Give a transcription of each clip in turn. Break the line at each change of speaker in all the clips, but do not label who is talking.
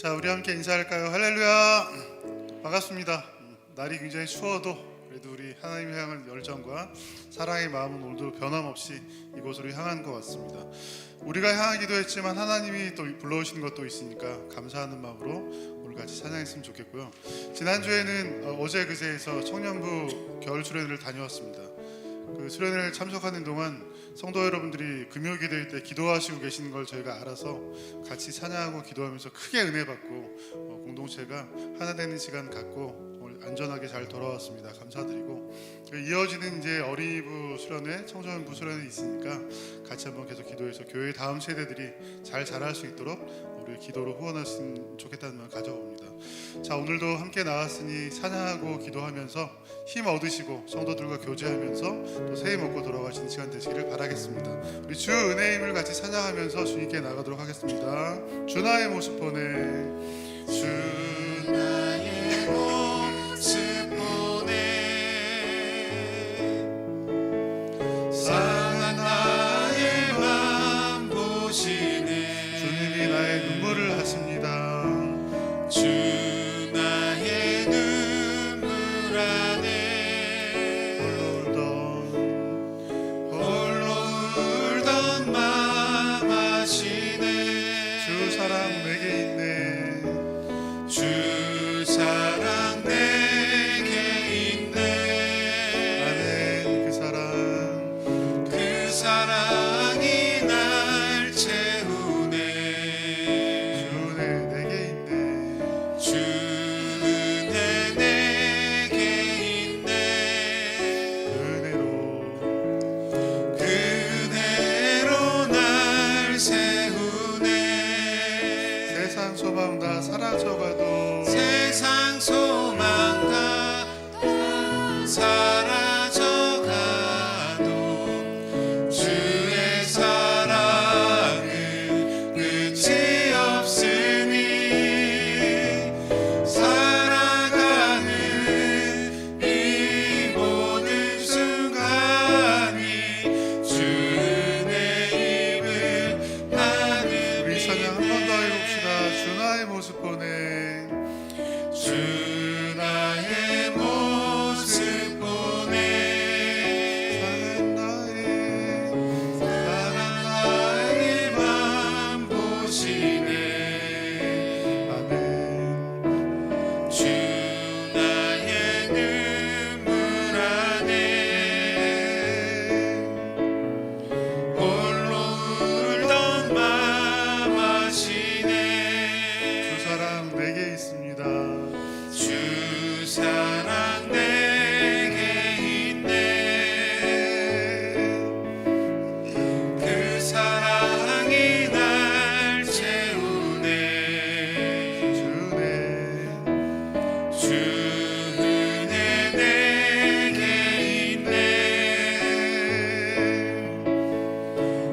자, 우리 함께 인사할까요? 할렐루야! 반갑습니다. 날이 굉장히 추워도 그래도 우리 하나님을 향한 열정과 사랑의 마음은 오늘도 변함없이 이곳으로 향한 것 같습니다. 우리가 향하기도 했지만 하나님이 또 불러오시는 것도 있으니까 감사하는 마음으로 오늘 같이 찬양했으면 좋겠고요. 지난주에는 어제 그제에서 청년부 겨울 수련회를 다녀왔습니다. 그 수련회를 참석하는 동안 성도 여러분들이 금요 기도회 때 기도하시고 계시는 걸 저희가 알아서 같이 찬양하고 기도하면서 크게 은혜 받고 공동체가 하나 되는 시간 갖고 오늘 안전하게 잘 돌아왔습니다. 감사드리고 이어지는 이제 어린이부 수련회, 청소년부 수련회 있으니까 같이 한번 계속 기도해서 교회 다음 세대들이 잘 자랄 수 있도록 우리 기도로 후원하시면 좋겠다는 마음 가져봅니다. 자, 오늘도 함께 나왔으니 찬양하고 기도하면서 힘 얻으시고 성도들과 교제하면서 또 새해 먹고 돌아가시는 시간 되시기를 바라겠습니다. 우리 주 은혜의 힘을 같이 찬양하면서 주님께 나가도록 하겠습니다. 주 나의 모습 보내, 주 나의 모습 보내, 상한 나의 맘 보시네. 주님이 나의 눈물을 하십니다. 주 나의 눈물 안에 홀로 울던 맘 아시네. 주 사랑 내게 있네. 주 사랑 내게 있네. 나는 그 사랑이 날 채우네. 주 은혜 내게 있네. 주 은혜 내게 있네. 그 은혜로 날 세우네. 세상 소망 다 사라져가도, 세상 소망 다 사라져가도 주의 사랑은 끝이 없으니 살아가는 이 모든 순간이 주 은혜임을 나는. 우리 찬양 한 번 더 해봅시다. 주 나의 모습 보내, 주 나의 모습 보내, 사랑 나의 맘 보시네. 아멘. 주 나의 눈물 안에 홀로 울던 맘 아시네. 주 사랑 내게 있습니다. 주 사랑 내게 있네. 그 사랑이 날 채우네. 주 은혜 내게 있네.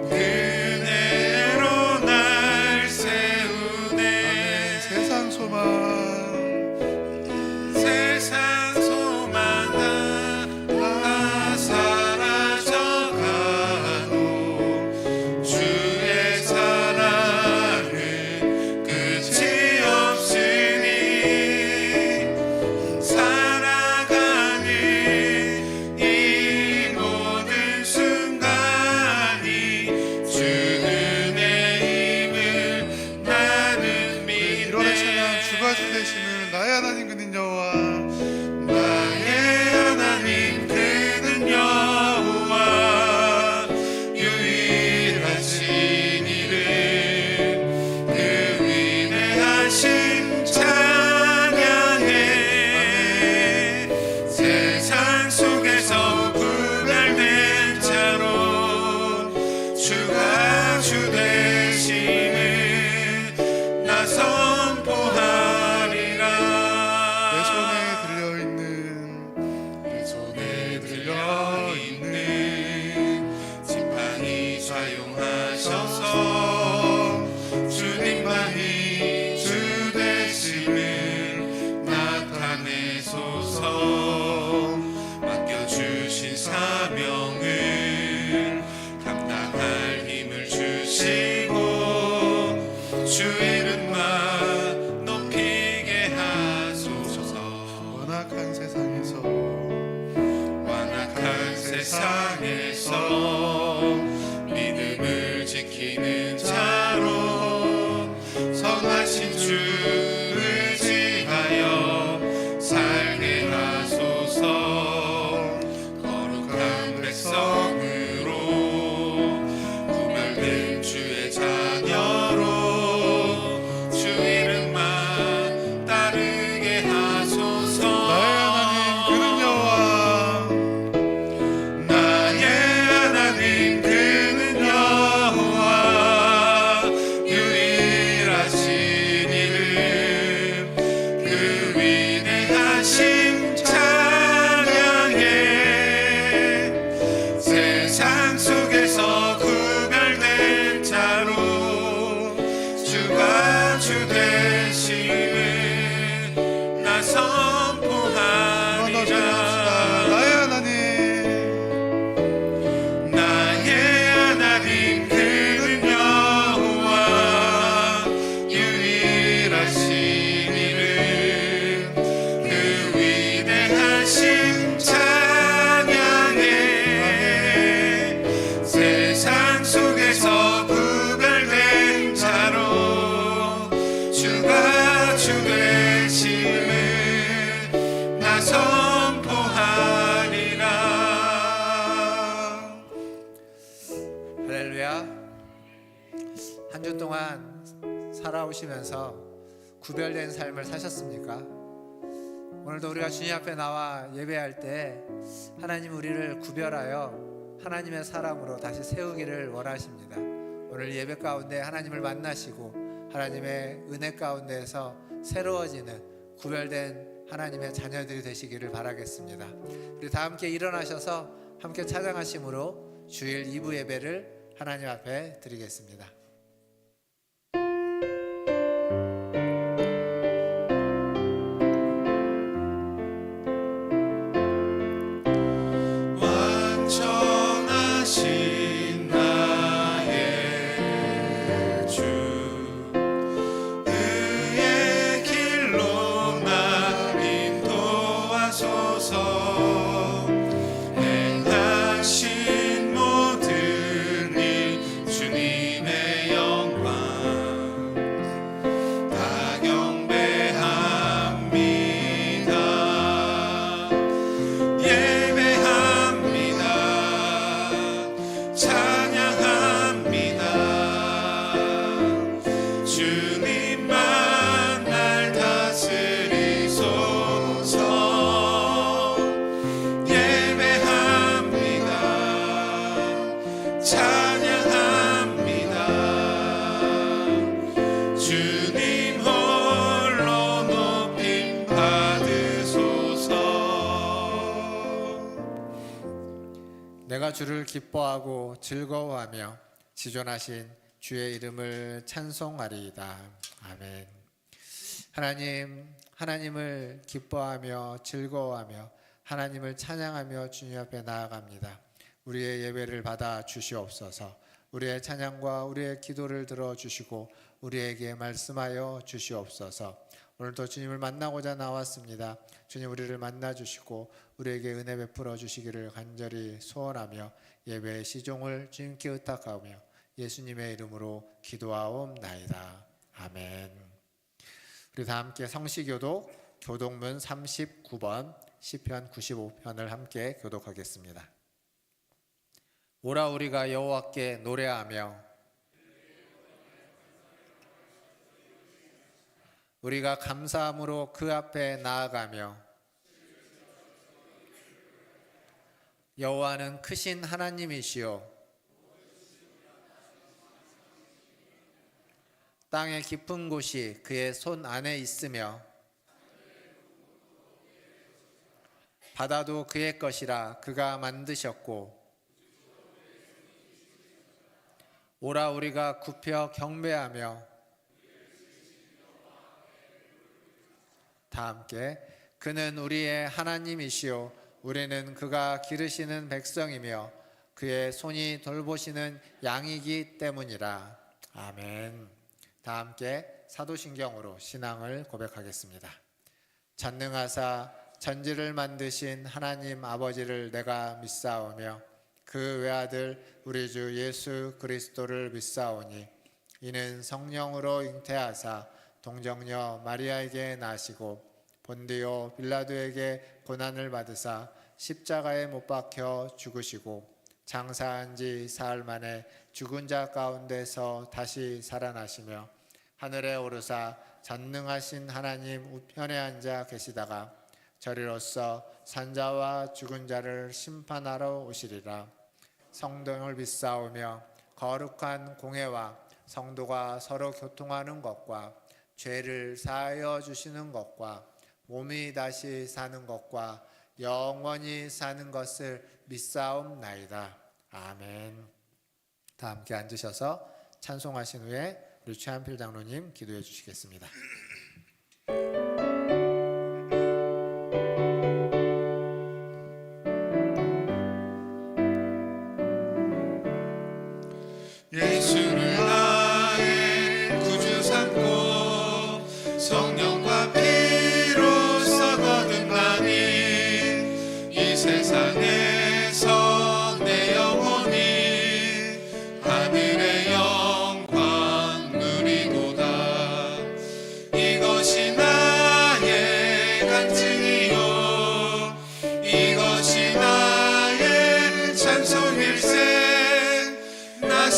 그 은혜로 날 세우네. 아멘. 세상 소망 다 사라져가도 주의 사랑은 끝이 없으니 살아가는 이 모든 순간이 주 은혜임을 나는 믿네. 1월의 찬양 주가 주 되심을 나의 하나님 그는 여호와, 나의 하나님 그는 여호와, 유일하신 이름 그 위대하신 찬양해. 세상 속에서 구별된 자로 주가 주 되심을 나 선포하리라. 내 손에 들려있는 지팡이 사용하셔서 주님만이 주 되심을 나타내소서. 맡겨주신 사명을 감당할 힘을 주시고 주 이름만
할렐루야. 한 주 동안 살아오시면서 구별된 삶을 사셨습니까? 오늘도 우리가 주님 앞에 나와 예배할 때 하나님 우리를 구별하여 하나님의 사람으로 다시 세우기를 원하십니다. 오늘 예배 가운데 하나님을 만나시고 하나님의 은혜 가운데에서 새로워지는 구별된 하나님의 자녀들이 되시기를 바라겠습니다. 우리 다 함께 일어나셔서 함께 찬양하심으로 주일 2부 예배를 하나님 앞에 드리겠습니다.
완전하신 나의 주 그의 길로 나 인도하소서 행하신 모든 일 주님의 영광 다 경배합니다. 예배합니다. 찬양합니다. 주님만 날 다스리소서. 예배합니다. 찬양합니다. 주님 홀로 높임 받으소서.
내가 주를 기뻐하고 즐거워하며 지존하신 주의 이름을 찬송하리이다. 아멘. 하나님을 기뻐하며 즐거워하며 하나님을 찬양하며 주님 앞에 나아갑니다. 우리의 예배를 받아 주시옵소서. 우리의 찬양과 우리의 기도를 들어주시고 우리에게 말씀하여 주시옵소서. 오늘도 주님을 만나고자 나왔습니다. 주님 우리를 만나주시고 우리에게 은혜 베풀어 주시기를 간절히 소원하며 예배의 시종을 주님께 의탁하며 예수님의 이름으로 기도하옵나이다. 아멘. 우리 다 함께 성시교독 교독문 39번 시편 95편을 함께 교독하겠습니다. 오라 우리가 여호와께 노래하며 우리가 감사함으로 그 앞에 나아가며 여호와는 크신 하나님이시요 땅의 깊은 곳이 그의 손 안에 있으며 바다도 그의 것이라 그가 만드셨고 오라 우리가 굽혀 경배하며 다 함께 그는 우리의 하나님이시요 우리는 그가 기르시는 백성이며 그의 손이 돌보시는 양이기 때문이라. 아멘. 다 함께 사도신경으로 신앙을 고백하겠습니다. 전능하사 천지를 만드신 하나님 아버지를 내가 믿사오며 그 외아들 우리 주 예수 그리스도를 믿사오니 이는 성령으로 잉태하사 동정녀 마리아에게 나시고 본디오 빌라도에게 고난을 받으사 십자가에 못 박혀 죽으시고 장사한 지 사흘 만에 죽은 자 가운데서 다시 살아나시며 하늘에 오르사 전능하신 하나님 우편에 앉아 계시다가 저리로서 산자와 죽은 자를 심판하러 오시리라. 성령을 믿사오며 거룩한 공회와 성도가 서로 교통하는 것과 죄를 사하여 주시는 것과 몸이 다시 사는 것과 영원히 사는 것을 믿사옵나이다. 아멘. 다 함께 앉으셔서 찬송하신 후에 우리 최한필 장로님 기도해 주시겠습니다.
예수를 나의 구주 삼고 성령과 피로써 거듭나니 이 세상에서 내 영혼이 하늘의 영광 누리도다. 이것이 나의 간증이요 이것이 나의 찬송일세. 나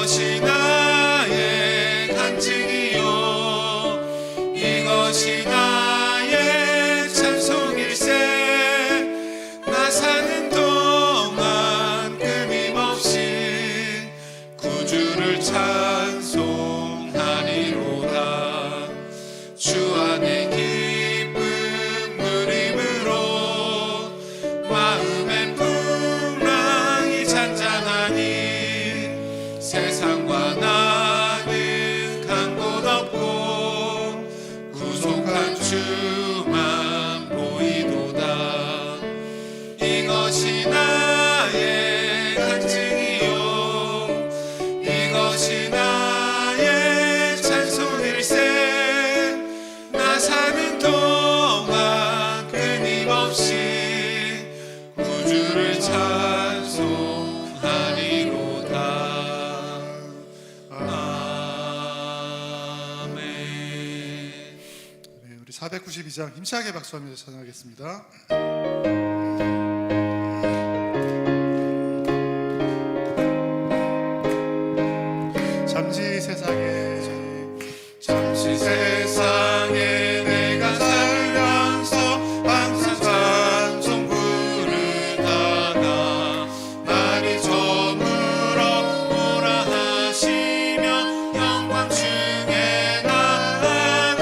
이것이 나의 간증이요 이것이 나의 찬송일세 나 사는 동안 끊임없이 구주를 찬송하리로다 주 안에 기쁨 누림으로 마음엔 풍랑이 잔잔하니 세상과 나는 간 곳 없고 구속한 주만 보이도다 이것이 나의 간증이요 이것이 나의 찬송일세 나 사는 동안 끊임없이 구주를 찬송하리로다 아멘.
네, 우리 492장 힘차게 박수하면서 찬양하겠습니다. 잠시 세상에
잠시 세상에 내가 살면서 항상 찬송 부르다가 날이 저물어 오라 하시며 영광 중에 나아가리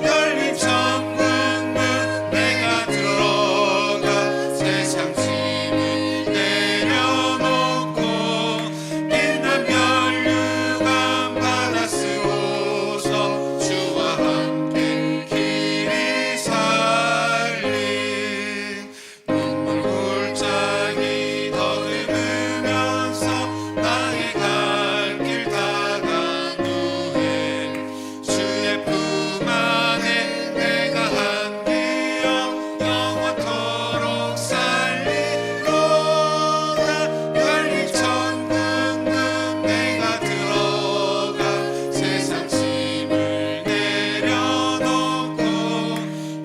열린 천국 문 내가 들어가 세상 짐을 내려놓고 빛난 면류관 받아 쓰고서 주와 함께 길이 살리 눈물 골짜기 더듬으면서 나의 갈 길 다간 후에 주의 품 안에 내가 함께여 영원토록 살리로다 열린 천국 문 내가 들어가 세상 짐을 내려놓고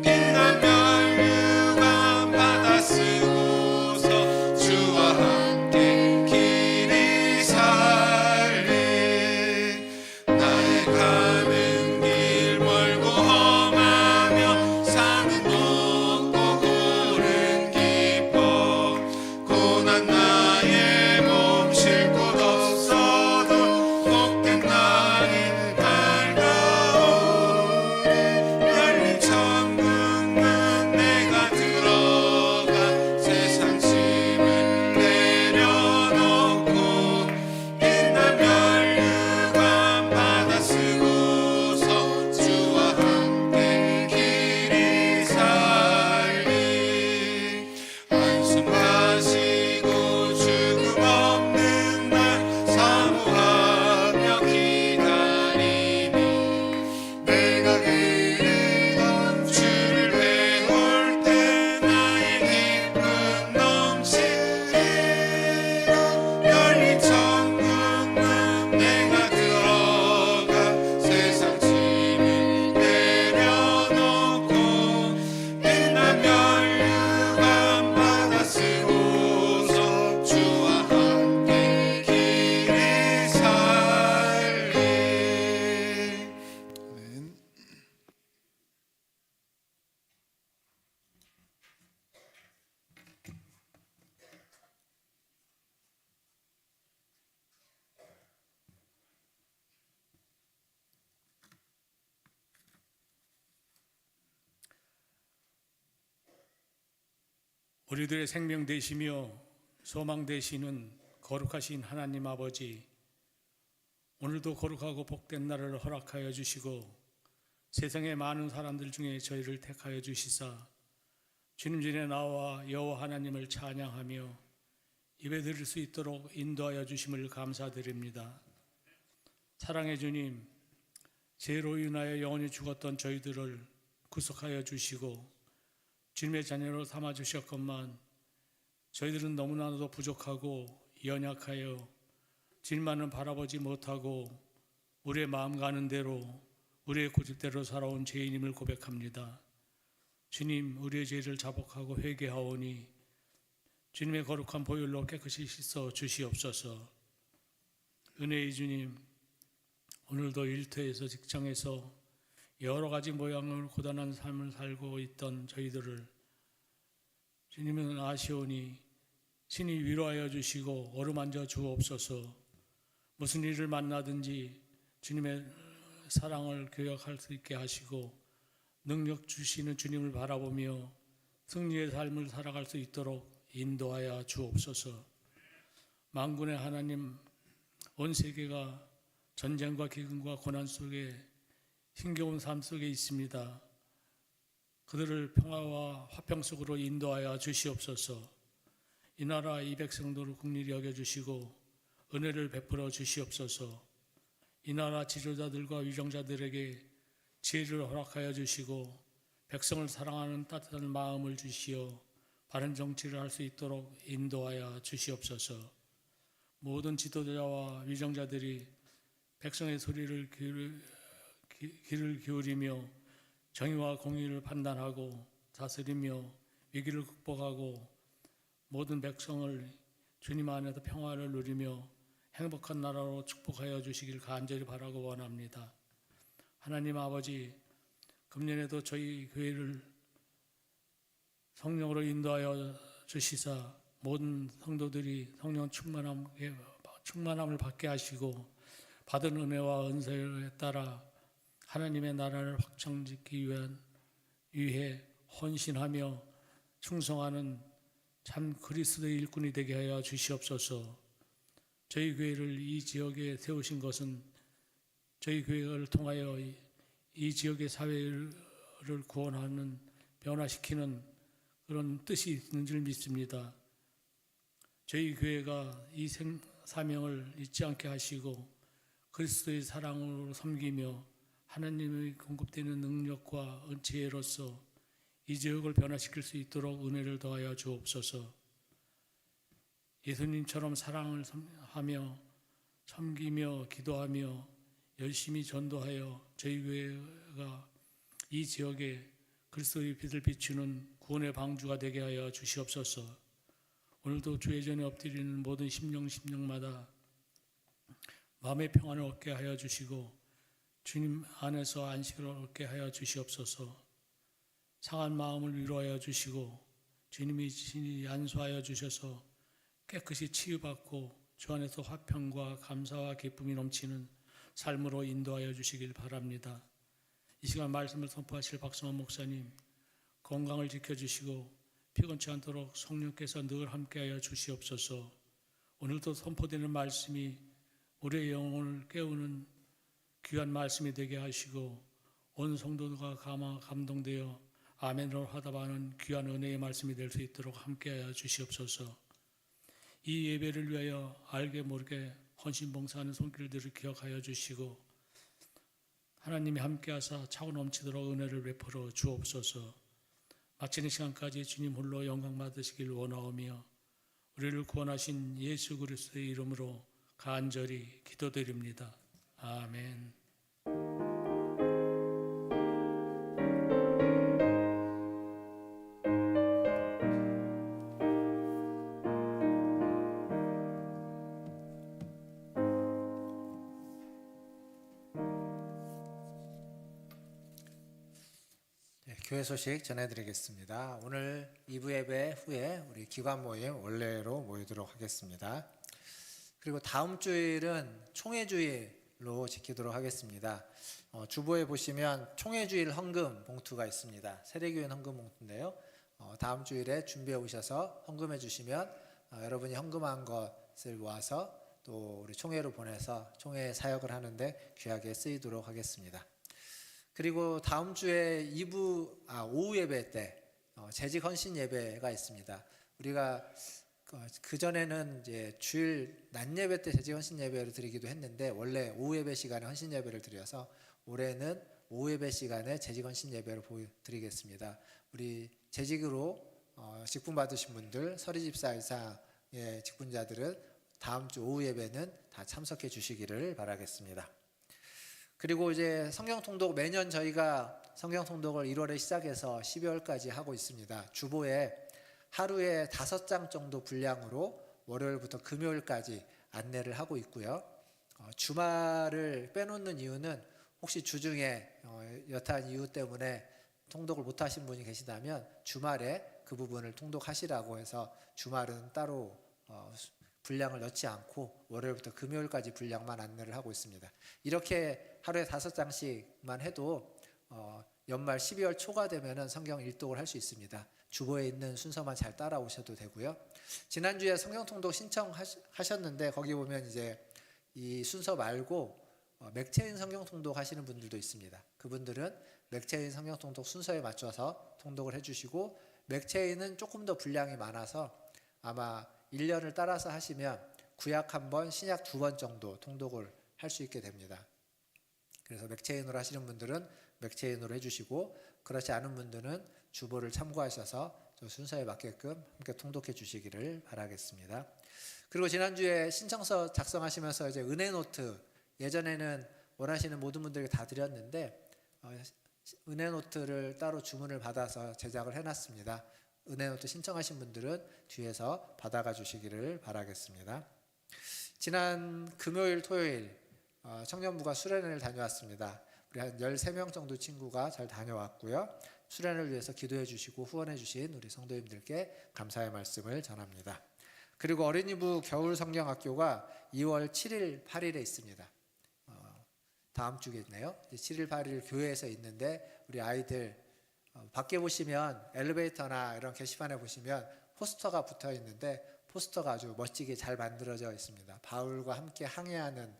빛난 면류관 받아 쓰고서 주와 함께 길이 살리 나의 가는 길 멀고 험하며 산은 높고 골은 깊어 고난 나의 몸 쉴 곳 없어도 복된 날이 밝아오니 열린 천국 문 내가 들어가 세상 짐을 내려놓고 빛난 면류관 받아 쓰고서 주와 함께 길이 살리 한숨 가시고 죽음 없는 날 사모하며 기다리니 내가 그리던 주를 배울 때 나의 기쁨 넘치리라 열린 천국 문 내가 들어가 세상 짐을 내려놓고 빛난 면류관 받아 쓰고서 주와 함께 길이 살리
아멘.
우리들의 생명 되시며 소망 되시는 거룩하신 하나님 아버지, 오늘도 거룩하고 복된 날을 허락하여 주시고 세상의 많은 사람들 중에 저희를 택하여 주시사 주님 전에 나와 여호와 하나님을 찬양하며 예배드릴 수 있도록 인도하여 주심을 감사드립니다. 사랑의 주님, 죄로 인하여 영원히 죽었던 저희들을 구속하여 주시고 주님의 자녀로 삼아 주셨건만 저희들은 너무나도 부족하고 연약하여 주님만은 바라보지 못하고 우리의 마음 가는 대로 우리의 고집대로 살아온 죄인임을 고백합니다. 주님, 우리의 죄를 자복하고 회개하오니 주님의 거룩한 보혈로 깨끗이 씻어 주시옵소서. 은혜의 주님, 오늘도 일터에서 직장에서 여러 가지 모양으로 고단한 삶을 살고 있던 저희들을 주님은 아시오니 신이 위로하여 주시고 어루만져 주옵소서. 무슨 일을 만나든지 주님의 사랑을 기억할 수 있게 하시고 능력 주시는 주님을 바라보며 승리의 삶을 살아갈 수 있도록 인도하여 주옵소서. 만군의 하나님, 온 세계가 전쟁과 기근과 고난 속에 힘겨운 삶 속에 있습니다. 그들을 평화와 화평 속으로 인도하여 주시옵소서. 이 나라 이 백성들을 긍휼히 여겨주시고 은혜를 베풀어 주시옵소서. 이 나라 지도자들과 위정자들에게 지혜를 허락하여 주시고 백성을 사랑하는 따뜻한 마음을 주시어 바른 정치를 할 수 있도록 인도하여 주시옵소서. 모든 지도자와 위정자들이 백성의 소리를 귀를 기울이며 정의와 공의를 판단하고 다스리며 위기를 극복하고 모든 백성을 주님 안에서 평화를 누리며 행복한 나라로 축복하여 주시길 간절히 바라고 원합니다. 하나님 아버지, 금년에도 저희 교회를 성령으로 인도하여 주시사 모든 성도들이 성령 충만함을 받게 하시고 받은 은혜와 은사에 따라 하나님의 나라를 확장짓기 위해 헌신하며 충성하는 참 그리스도의 일꾼이 되게 하여 주시옵소서. 저희 교회를 이 지역에 세우신 것은 저희 교회를 통하여 이 지역의 사회를 구원하는, 변화시키는 그런 뜻이 있는 줄 믿습니다. 저희 교회가 이 사명을 잊지 않게 하시고 그리스도의 사랑으로 섬기며 하나님의 공급되는 능력과 지혜로서 이 지역을 변화시킬 수 있도록 은혜를 더하여 주옵소서. 예수님처럼 사랑을 하며 섬기며 기도하며 열심히 전도하여 저희 교회가 이 지역에 그리스도의 빛을 비추는 구원의 방주가 되게 하여 주시옵소서. 오늘도 주의 전에 엎드리는 모든 심령마다 마음의 평안을 얻게 하여 주시고 주님 안에서 안식을 얻게 하여 주시옵소서. 상한 마음을 위로하여 주시고 주님이 친히 안수하여 주셔서 깨끗이 치유받고 주 안에서 화평과 감사와 기쁨이 넘치는 삶으로 인도하여 주시길 바랍니다. 이 시간 말씀을 선포하실 박성환 목사님 건강을 지켜주시고 피곤치 않도록 성령께서 늘 함께하여 주시옵소서. 오늘도 선포되는 말씀이 우리의 영혼을 깨우는 귀한 말씀이 되게 하시고 온 성도가 감동되어 아멘으로 화답하는 귀한 은혜의 말씀이 될 수 있도록 함께하여 주시옵소서. 이 예배를 위하여 알게 모르게 헌신봉사하는 손길들을 기억하여 주시고 하나님이 함께하사 차고 넘치도록 은혜를 베풀어 주옵소서. 마치는 시간까지 주님 홀로 영광 받으시길 원하오며 우리를 구원하신 예수 그리스도의 이름으로 간절히 기도드립니다. 아멘.
교회 소식 전해드리겠습니다. 오늘 2부 예배 후에 우리 기관 모임 원래로 모이도록 하겠습니다. 그리고 다음 주일은 총회주일로 지키도록 하겠습니다. 주보에 보시면 총회주일 헌금 봉투가 있습니다. 세례교회 헌금 봉투인데요. 다음 주일에 준비해 오셔서 헌금해 주시면 여러분이 헌금한 것을 모아서 또 우리 총회로 보내서 총회 사역을 하는데 귀하게 쓰이도록 하겠습니다. 그리고 다음 주에 오후 예배 때 재직 헌신 예배가 있습니다. 우리가 그 전에는 이제 주일 낮 예배 때 재직 헌신 예배를 드리기도 했는데 원래 오후 예배 시간에 헌신 예배를 드려서 올해는 오후 예배 시간에 재직 헌신 예배를 드리겠습니다. 우리 재직으로 직분 받으신 분들, 서리집사 이상의 직분자들은 다음 주 오후 예배는 다 참석해 주시기를 바라겠습니다. 그리고 이제 성경통독 매년 저희가 성경통독을 1월에 시작해서 12월까지 하고 있습니다. 주보에 하루에 5장 정도 분량으로 월요일부터 금요일까지 안내를 하고 있고요. 주말을 빼놓는 이유는 혹시 주중에 여타한 이유 때문에 통독을 못하신 분이 계시다면 주말에 그 부분을 통독하시라고 해서 주말은 따로 분량을 넣지 않고 월요일부터 금요일까지 분량만 안내를 하고 있습니다. 이렇게 하루에 5장씩만 해도 연말 12월 초가 되면은 성경 일독을 할 수 있습니다. 주보에 있는 순서만 잘 따라오셔도 되고요. 지난주에 성경 통독 신청하셨는데 거기 보면 이제 이 순서 말고 맥체인 성경 통독 하시는 분들도 있습니다. 그분들은 맥체인 성경 통독 순서에 맞춰서 통독을 해주시고, 맥체인은 조금 더 분량이 많아서 아마 1년을 따라서 하시면 구약 1번, 신약 2번 정도 통독을 할 수 있게 됩니다. 그래서 맥체인으로 하시는 분들은 맥체인으로 해주시고, 그렇지 않은 분들은 주보를 참고하셔서 저 순서에 맞게끔 함께 통독해 주시기를 바라겠습니다. 그리고 지난주에 신청서 작성하시면서 이제 은혜 노트, 예전에는 원하시는 모든 분들에게 다 드렸는데 은혜 노트를 따로 주문을 받아서 제작을 해놨습니다. 은혜 노트 신청하신 분들은 뒤에서 받아가 주시기를 바라겠습니다. 지난 금요일, 토요일 청년부가 수련회를 다녀왔습니다. 우리 한 13명 정도 친구가 잘 다녀왔고요. 수련을 위해서 기도해 주시고 후원해 주신 우리 성도님들께 감사의 말씀을 전합니다. 그리고 어린이부 겨울 성경학교가 2월 7일, 8일에 있습니다. 다음 주에 있네요. 7일, 8일 교회에서 있는데 우리 아이들 밖에 보시면 엘리베이터나 이런 게시판에 보시면 포스터가 붙어 있는데 포스터가 아주 멋지게 잘 만들어져 있습니다. 바울과 함께 항해하는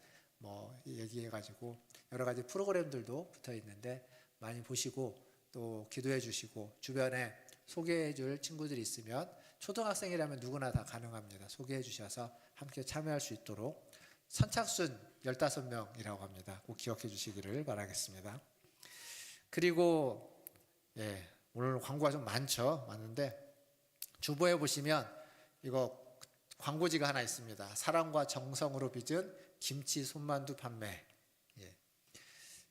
얘기해가지고 여러 가지 프로그램들도 붙어 있는데 많이 보시고 또 기도해 주시고, 주변에 소개해 줄 친구들이 있으면 초등학생이라면 누구나 다 가능합니다. 소개해 주셔서 함께 참여할 수 있도록. 선착순 15명이라고 합니다. 꼭 기억해 주시기를 바라겠습니다. 그리고 오늘 광고가 좀 많은데 주보에 보시면 이거 광고지가 하나 있습니다. 사랑과 정성으로 빚은 김치 손만두 판매.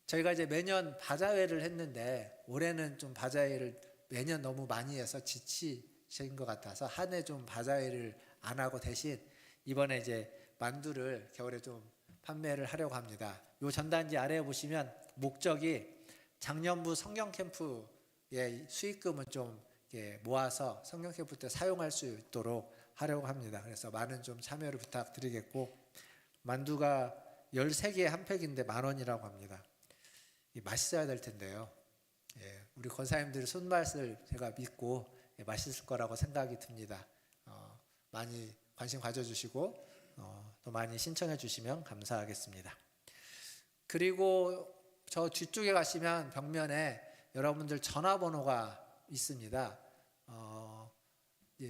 저희가 이제 매년 바자회를 했는데 올해는 좀 바자회를 매년 너무 많이 해서 지치신 것 같아서 한 해 좀 바자회를 안 하고 대신 이번에 이제 만두를 겨울에 좀 판매를 하려고 합니다. 요 전단지 아래에 보시면 목적이 작년부 성경 캠프의 수익금은 좀 모아서 성경 캠프 때 사용할 수 있도록 하려고 합니다. 그래서 많은 좀 참여를 부탁드리겠고, 만두가 13개에 한 팩인데 10,000원이라고 합니다. 맛있어야 될 텐데요. 우리 권사님들 손맛을 제가 믿고 맛있을 거라고 생각이 듭니다. 많이 관심 가져주시고 또 많이 신청해 주시면 감사하겠습니다. 그리고 저 뒤쪽에 가시면 벽면에 여러분들 전화번호가 있습니다.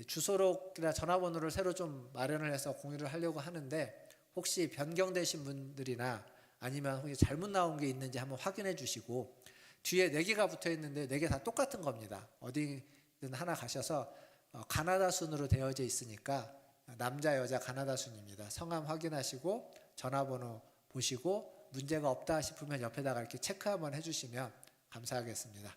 주소록이나 전화번호를 새로 좀 마련을 해서 공유를 하려고 하는데 혹시 변경되신 분들이나 아니면 혹시 잘못 나온 게 있는지 한번 확인해 주시고, 뒤에 4개가 붙어 있는데 4개 다 똑같은 겁니다. 어디든 하나 가셔서 가나다 순으로 되어져 있으니까 남자 여자 가나다 순입니다. 성함 확인하시고 전화번호 보시고 문제가 없다 싶으면 옆에다가 이렇게 체크 한번 해주시면 감사하겠습니다.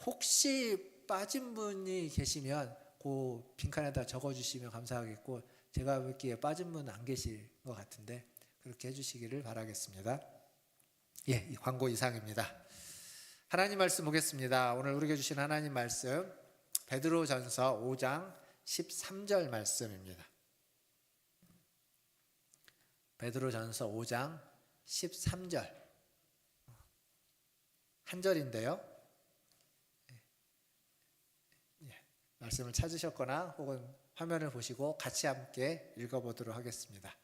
혹시 빠진 분이 계시면 그 빈칸에다 적어주시면 감사하겠고, 제가 보기에 빠진 분 안 계실 것 같은데 그렇게 해주시기를 바라겠습니다. 이 광고 이상입니다. 하나님 말씀 보겠습니다. 오늘 우리에게 주신 하나님 말씀 베드로전서 5장 13절 말씀입니다. 베드로전서 5장 13절 한 절인데요. 말씀을 찾으셨거나 혹은 화면을 보시고 같이 함께 읽어보도록 하겠습니다.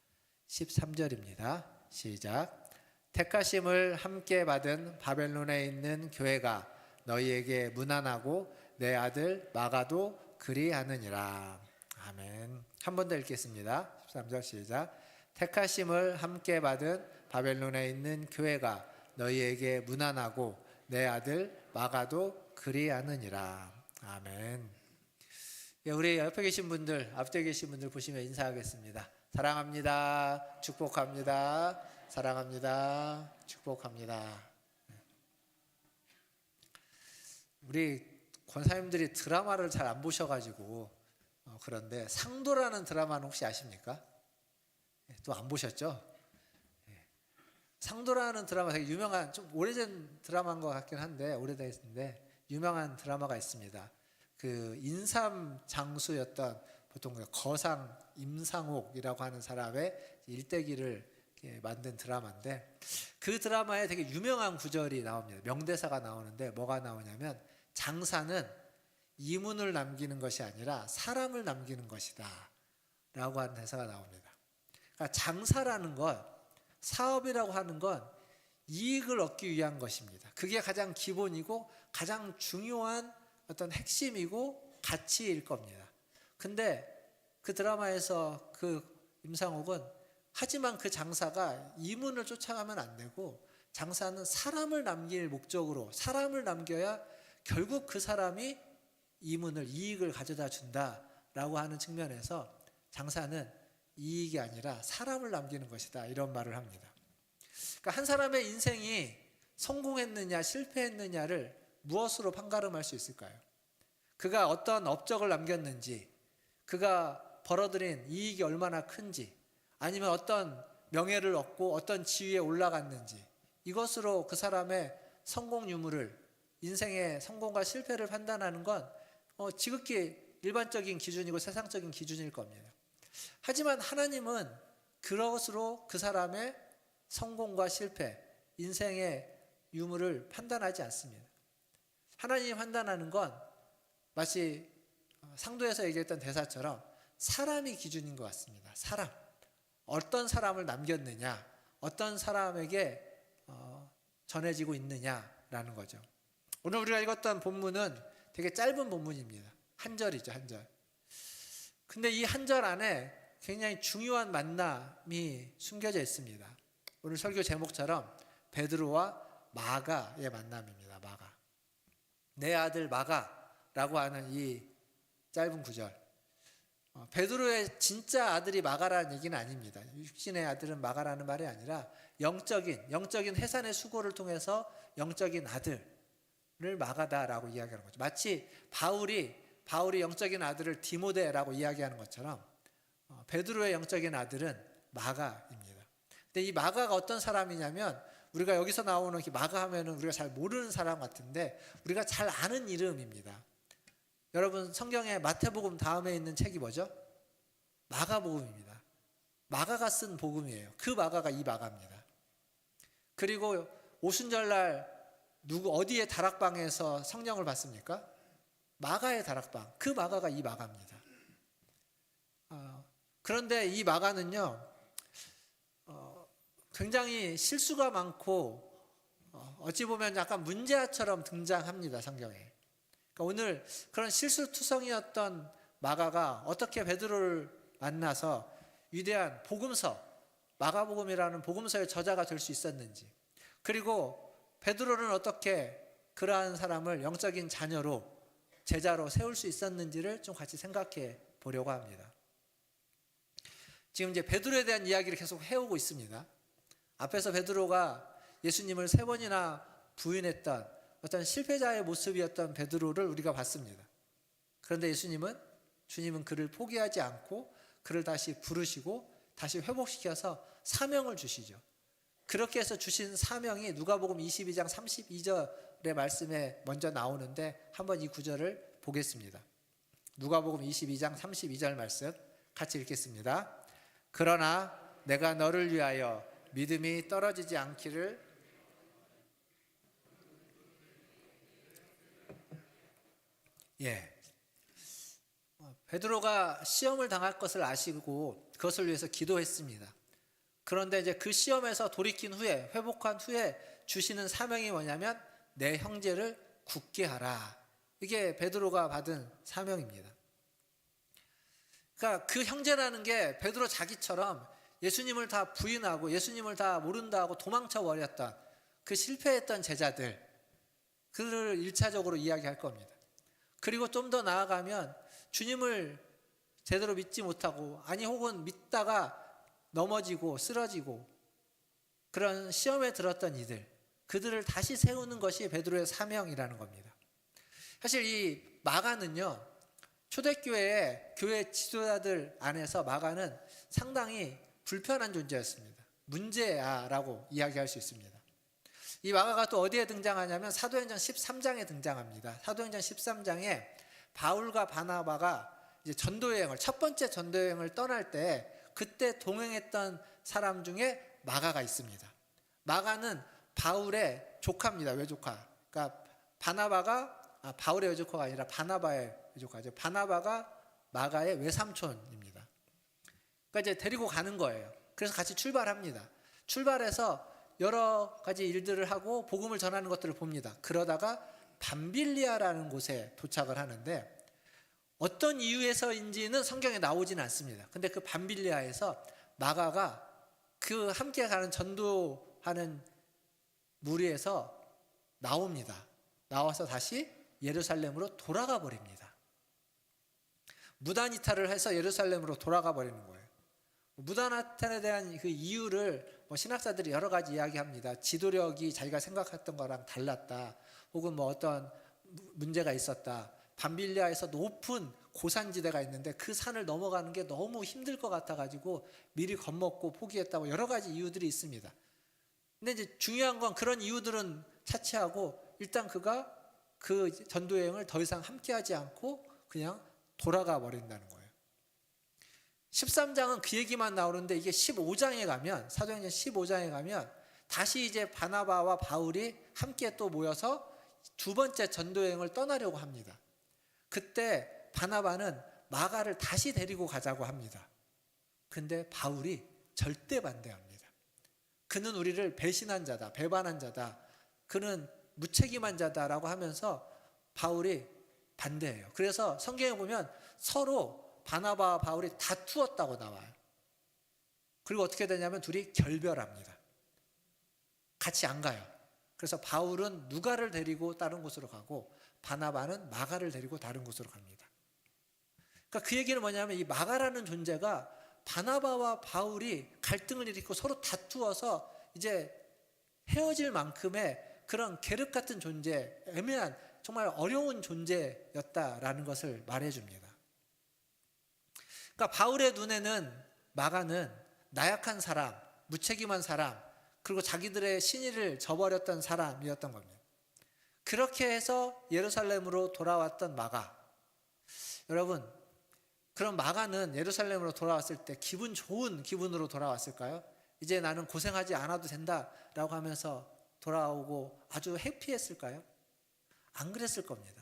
13절입니다. 시작. 택하심을 함께 받은 바벨론에 있는 교회가 너희에게 문안하고 내 아들 마가도 그리하느니라. 아멘. 한 번 더 읽겠습니다. 13절 시작. 택하심을 함께 받은 바벨론에 있는 교회가 너희에게 문안하고 내 아들 마가도 그리하느니라. 아멘. 우리 옆에 계신 분들, 앞뒤에 계신 분들 보시면 인사하겠습니다. 사랑합니다. 축복합니다. 사랑합니다. 축복합니다. 우리 권사님들이 드라마를 잘 안 보셔가지고 그런데 상도라는 드라마는 혹시 아십니까? 또 안 보셨죠? 상도라는 드라마 되게 유명한, 좀 오래된 드라마인 것 같긴 한데, 오래됐는데 유명한 드라마가 있습니다. 그 인삼 장수였던 보통 거상 임상옥이라고 하는 사람의 일대기를 만든 드라마인데, 그 드라마에 되게 유명한 구절이 나옵니다. 명대사가 나오는데 뭐가 나오냐면, 장사는 이문을 남기는 것이 아니라 사람을 남기는 것이다 라고 하는 대사가 나옵니다. 그러니까 장사라는 것, 사업이라고 하는 건 이익을 얻기 위한 것입니다. 그게 가장 기본이고 가장 중요한 어떤 핵심이고 가치일 겁니다. 근데 그 드라마에서 그 임상옥은 하지만 그 장사가 이문을 쫓아가면 안 되고, 장사는 사람을 남길 목적으로, 사람을 남겨야 결국 그 사람이 이문을, 이익을 가져다 준다라고 하는 측면에서 장사는 이익이 아니라 사람을 남기는 것이다, 이런 말을 합니다. 그러니까 한 사람의 인생이 성공했느냐 실패했느냐를 무엇으로 판가름할 수 있을까요? 그가 어떤 업적을 남겼는지, 그가 벌어들인 이익이 얼마나 큰지, 아니면 어떤 명예를 얻고 어떤 지위에 올라갔는지, 이것으로 그 사람의 성공 유무를, 인생의 성공과 실패를 판단하는 건 지극히 일반적인 기준이고 세상적인 기준일 겁니다. 하지만 하나님은 그것으로 그 사람의 성공과 실패, 인생의 유무를 판단하지 않습니다. 하나님이 판단하는 건 마치 상도에서 얘기했던 대사처럼 사람이 기준인 것 같습니다. 사람, 어떤 사람을 남겼느냐, 어떤 사람에게 전해지고 있느냐라는 거죠. 오늘 우리가 읽었던 본문은 되게 짧은 본문입니다. 한 절이죠, 한 절. 근데 이 한 절 안에 굉장히 중요한 만남이 숨겨져 있습니다. 오늘 설교 제목처럼 베드로와 마가의 만남입니다. 마가. 내 아들 마가라고 하는 이 짧은 구절. 베드로의 진짜 아들이 마가라는 얘기는 아닙니다. 육신의 아들은 마가라는 말이 아니라 영적인 해산의 수고를 통해서 영적인 아들을 마가다라고 이야기하는 거죠. 마치 바울이 영적인 아들을 디모데라고 이야기하는 것처럼 베드로의 영적인 아들은 마가입니다. 근데 이 마가가 어떤 사람이냐면, 우리가 여기서 나오는 마가 하면은 우리가 잘 모르는 사람 같은데 우리가 잘 아는 이름입니다. 여러분, 성경에 마태복음 다음에 있는 책이 뭐죠? 마가복음입니다. 마가가 쓴 복음이에요. 그 마가가 이 마가입니다. 그리고 오순절날 어디의 다락방에서 성령을 받습니까? 마가의 다락방. 그 마가가 이 마가입니다. 그런데 이 마가는요, 굉장히 실수가 많고 어찌 보면 약간 문제아처럼 등장합니다, 성경에. 그러니까 오늘 그런 실수투성이었던 마가가 어떻게 베드로를 만나서 위대한 복음서, 마가복음이라는 복음서의 저자가 될 수 있었는지, 그리고 베드로는 어떻게 그러한 사람을 영적인 자녀로, 제자로 세울 수 있었는지를 좀 같이 생각해 보려고 합니다. 지금 이제 베드로에 대한 이야기를 계속 해오고 있습니다. 앞에서 베드로가 예수님을 3번이나 부인했던 어떤 실패자의 모습이었던 베드로를 우리가 봤습니다. 그런데 주님은 그를 포기하지 않고 그를 다시 부르시고 다시 회복시켜서 사명을 주시죠. 그렇게 해서 주신 사명이 누가복음 22장 32절의 말씀에 먼저 나오는데, 한번 이 구절을 보겠습니다. 누가복음 22장 32절 말씀 같이 읽겠습니다. 그러나 내가 너를 위하여 믿음이 떨어지지 않기를. 베드로가 시험을 당할 것을 아시고 그것을 위해서 기도했습니다. 그런데 이제 그 시험에서 돌이킨 후에, 회복한 후에 주시는 사명이 뭐냐면 내 형제를 굳게 하라. 이게 베드로가 받은 사명입니다. 그러니까 그 형제라는 게 베드로 자기처럼 예수님을 다 부인하고 예수님을 다 모른다 하고 도망쳐 버렸던 그 실패했던 제자들, 그를 1차적으로 이야기할 겁니다. 그리고 좀 더 나아가면 주님을 제대로 믿지 못하고, 아니 혹은 믿다가 넘어지고 쓰러지고 그런 시험에 들었던 이들, 그들을 다시 세우는 것이 베드로의 사명이라는 겁니다. 사실 이 마가는요, 초대교회의 교회 지도자들 안에서 마가는 상당히 불편한 존재였습니다. 문제야라고 이야기할 수 있습니다. 이 마가가 또 어디에 등장하냐면 사도행전 13장에 등장합니다. 사도행전 13장에 바울과 바나바가 이제 전도여행을, 첫 번째 전도여행을 떠날 때 그때 동행했던 사람 중에 마가가 있습니다. 마가는 바울의 조카입니다. 외조카. 그러니까 바울의 외조카가 아니라 바나바의 외조카죠. 바나바가 마가의 외삼촌입니다. 그러니까 이제 데리고 가는 거예요. 그래서 같이 출발합니다. 출발해서 여러 가지 일들을 하고 복음을 전하는 것들을 봅니다. 그러다가 밤빌리아라는 곳에 도착을 하는데 어떤 이유에서인지는 성경에 나오지는 않습니다. 근데 그 밤빌리아에서 마가가 그 함께 가는 전도하는 무리에서 나옵니다. 나와서 다시 예루살렘으로 돌아가 버립니다. 무단이탈을 해서 예루살렘으로 돌아가 버리는 거예요. 무단이탈에 대한 그 이유를 신학자들이 여러 가지 이야기합니다. 지도력이 자기가 생각했던 거랑 달랐다. 혹은 어떤 문제가 있었다. 밤빌리아에서 높은 고산지대가 있는데 그 산을 넘어가는 게 너무 힘들 것 같아가지고 미리 겁먹고 포기했다고 여러 가지 이유들이 있습니다. 근데 이제 중요한 건 그런 이유들은 차치하고 일단 그가 그 전도여행을 더 이상 함께하지 않고 그냥 돌아가 버린다는 거예요. 13장은 그 얘기만 나오는데 이게 15장에 가면, 사도행전 15장에 가면 다시 이제 바나바와 바울이 함께 또 모여서 두 번째 전도여행을 떠나려고 합니다. 그때 바나바는 마가를 다시 데리고 가자고 합니다. 근데 바울이 절대 반대합니다. 그는 우리를 배신한 자다, 배반한 자다, 그는 무책임한 자다라고 하면서 바울이 반대해요. 그래서 성경에 보면 서로 바나바와 바울이 다투었다고 나와요. 그리고 어떻게 되냐면 둘이 결별합니다. 같이 안 가요. 그래서 바울은 누가를 데리고 다른 곳으로 가고 바나바는 마가를 데리고 다른 곳으로 갑니다. 그러니까 그 얘기는 뭐냐면 이 마가라는 존재가 바나바와 바울이 갈등을 일으키고 서로 다투어서 이제 헤어질 만큼의 그런 계륵 같은 존재, 애매한 정말 어려운 존재였다라는 것을 말해줍니다. 그러니까 바울의 눈에는 마가는 나약한 사람, 무책임한 사람, 그리고 자기들의 신의를 저버렸던 사람이었던 겁니다. 그렇게 해서 예루살렘으로 돌아왔던 마가, 여러분 그럼 마가는 예루살렘으로 돌아왔을 때 기분 좋은 기분으로 돌아왔을까요? 이제 나는 고생하지 않아도 된다라고 하면서 돌아오고 아주 해피했을까요? 안 그랬을 겁니다.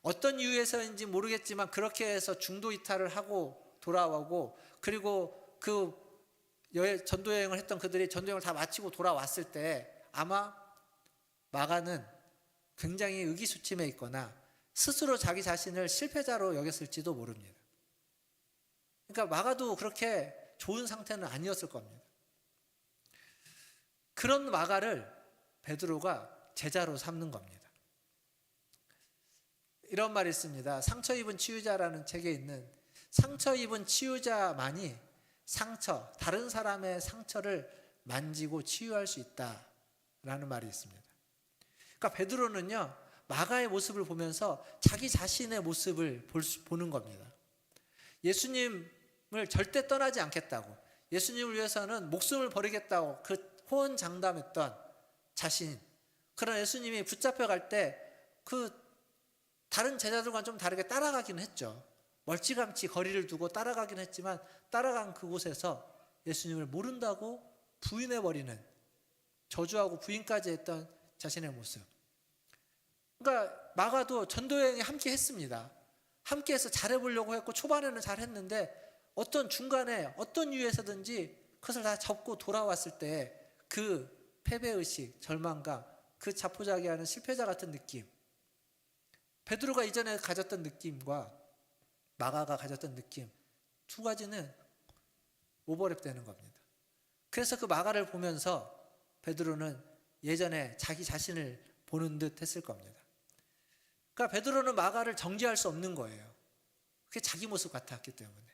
어떤 이유에서인지 모르겠지만 그렇게 해서 중도 이탈을 하고 돌아오고, 그리고 그 전도여행을 했던 그들이 전도여행을 다 마치고 돌아왔을 때 아마 마가는 굉장히 의기소침해 있거나 스스로 자기 자신을 실패자로 여겼을지도 모릅니다. 그러니까 마가도 그렇게 좋은 상태는 아니었을 겁니다. 그런 마가를 베드로가 제자로 삼는 겁니다. 이런 말이 있습니다. 상처 입은 치유자라는 책에 있는, 상처 입은 치유자만이 다른 사람의 상처를 만지고 치유할 수 있다라는 말이 있습니다. 그러니까 베드로는요, 마가의 모습을 보면서 자기 자신의 모습을 보는 겁니다. 예수님을 절대 떠나지 않겠다고, 예수님을 위해서는 목숨을 버리겠다고 그 호언장담했던 자신, 그런 예수님이 붙잡혀갈 때 그 다른 제자들과는 좀 다르게 따라가긴 했죠. 멀찌감치 거리를 두고 따라가긴 했지만 따라간 그곳에서 예수님을 모른다고 부인해버리는, 저주하고 부인까지 했던 자신의 모습. 그러니까 마가도 전도여행에 함께 했습니다. 함께 해서 잘해보려고 했고 초반에는 잘했는데 어떤 중간에 어떤 이유에서든지 그것을 다 접고 돌아왔을 때 그 패배의식, 절망감, 그 자포자기하는 실패자 같은 느낌, 베드로가 이전에 가졌던 느낌과 마가가 가졌던 느낌, 두 가지는 오버랩되는 겁니다. 그래서 그 마가를 보면서 베드로는 예전에 자기 자신을 보는 듯 했을 겁니다. 그러니까 베드로는 마가를 정죄할 수 없는 거예요. 그게 자기 모습 같았기 때문에.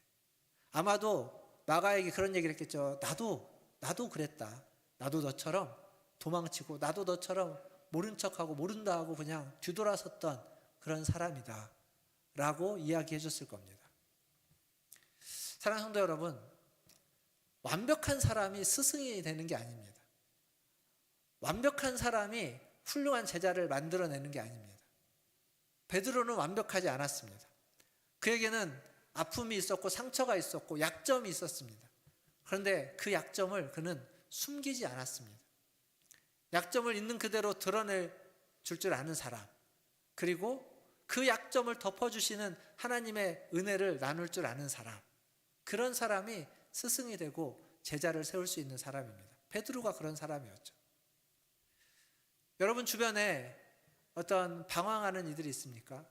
아마도 마가에게 그런 얘기를 했겠죠. 나도 그랬다. 나도 너처럼 도망치고 나도 너처럼 모른 척하고 모른다 하고 그냥 뒤돌아섰던 그런 사람이다 라고 이야기해 줬을 겁니다. 사랑하는 성도 여러분, 완벽한 사람이 스승이 되는 게 아닙니다. 완벽한 사람이 훌륭한 제자를 만들어내는 게 아닙니다. 베드로는 완벽하지 않았습니다. 그에게는 아픔이 있었고 상처가 있었고 약점이 있었습니다. 그런데 그 약점을 그는 숨기지 않았습니다. 약점을 있는 그대로 드러낼 줄 아는 사람, 그리고 그 약점을 덮어주시는 하나님의 은혜를 나눌 줄 아는 사람, 그런 사람이 스승이 되고 제자를 세울 수 있는 사람입니다. 베드로가 그런 사람이었죠. 여러분 주변에 어떤 방황하는 이들이 있습니까?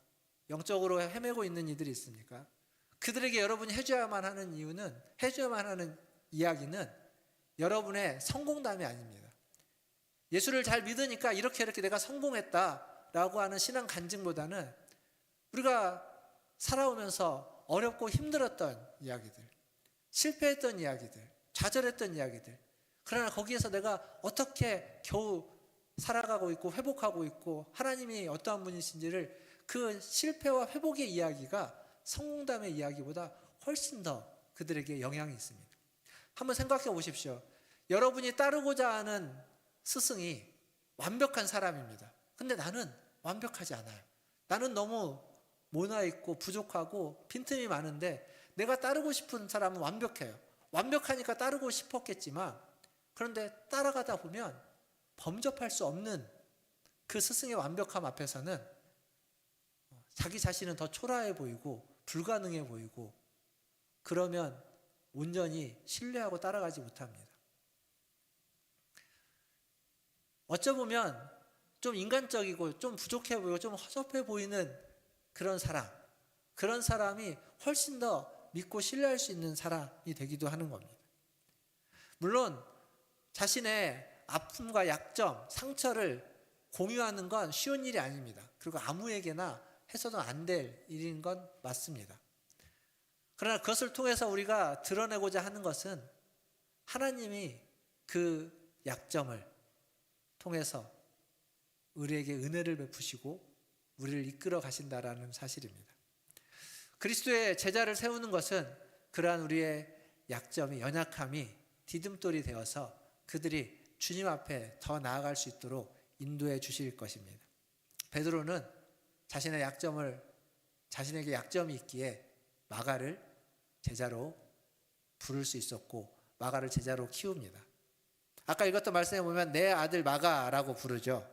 영적으로 헤매고 있는 이들이 있습니까? 그들에게 여러분이 해줘야만 하는 이유는, 해줘야만 하는 이야기는 여러분의 성공담이 아닙니다. 예수를 잘 믿으니까 이렇게 내가 성공했다라고 하는 신앙 간증보다는 우리가 살아오면서 어렵고 힘들었던 이야기들, 실패했던 이야기들, 좌절했던 이야기들, 그러나 거기에서 내가 어떻게 겨우 살아가고 있고 회복하고 있고 하나님이 어떠한 분이신지를, 그 실패와 회복의 이야기가 성공담의 이야기보다 훨씬 더 그들에게 영향이 있습니다. 한번 생각해 보십시오. 여러분이 따르고자 하는 스승이 완벽한 사람입니다. 근데 나는 완벽하지 않아요. 나는 너무 모나있고 부족하고 빈틈이 많은데 내가 따르고 싶은 사람은 완벽해요. 완벽하니까 따르고 싶었겠지만, 그런데 따라가다 보면 범접할 수 없는 그 스승의 완벽함 앞에서는 자기 자신은 더 초라해 보이고 불가능해 보이고, 그러면 온전히 신뢰하고 따라가지 못합니다. 어쩌보면 좀 인간적이고 좀 부족해 보이고 좀 허접해 보이는 그런 사람, 그런 사람이 훨씬 더 믿고 신뢰할 수 있는 사람이 되기도 하는 겁니다. 물론 자신의 아픔과 약점, 상처를 공유하는 건 쉬운 일이 아닙니다. 그리고 아무에게나 해서는 안 될 일인 건 맞습니다. 그러나 그것을 통해서 우리가 드러내고자 하는 것은 하나님이 그 약점을 통해서 우리에게 은혜를 베푸시고 우리를 이끌어 가신다라는 사실입니다. 그리스도의 제자를 세우는 것은 그러한 우리의 약점이, 연약함이 디딤돌이 되어서 그들이 주님 앞에 더 나아갈 수 있도록 인도해 주실 것입니다. 베드로는 자신에게 약점이 있기에 마가를 제자로 부를 수 있었고 마가를 제자로 키웁니다. 아까 읽었던 말씀에 보면 내 아들 마가라고 부르죠.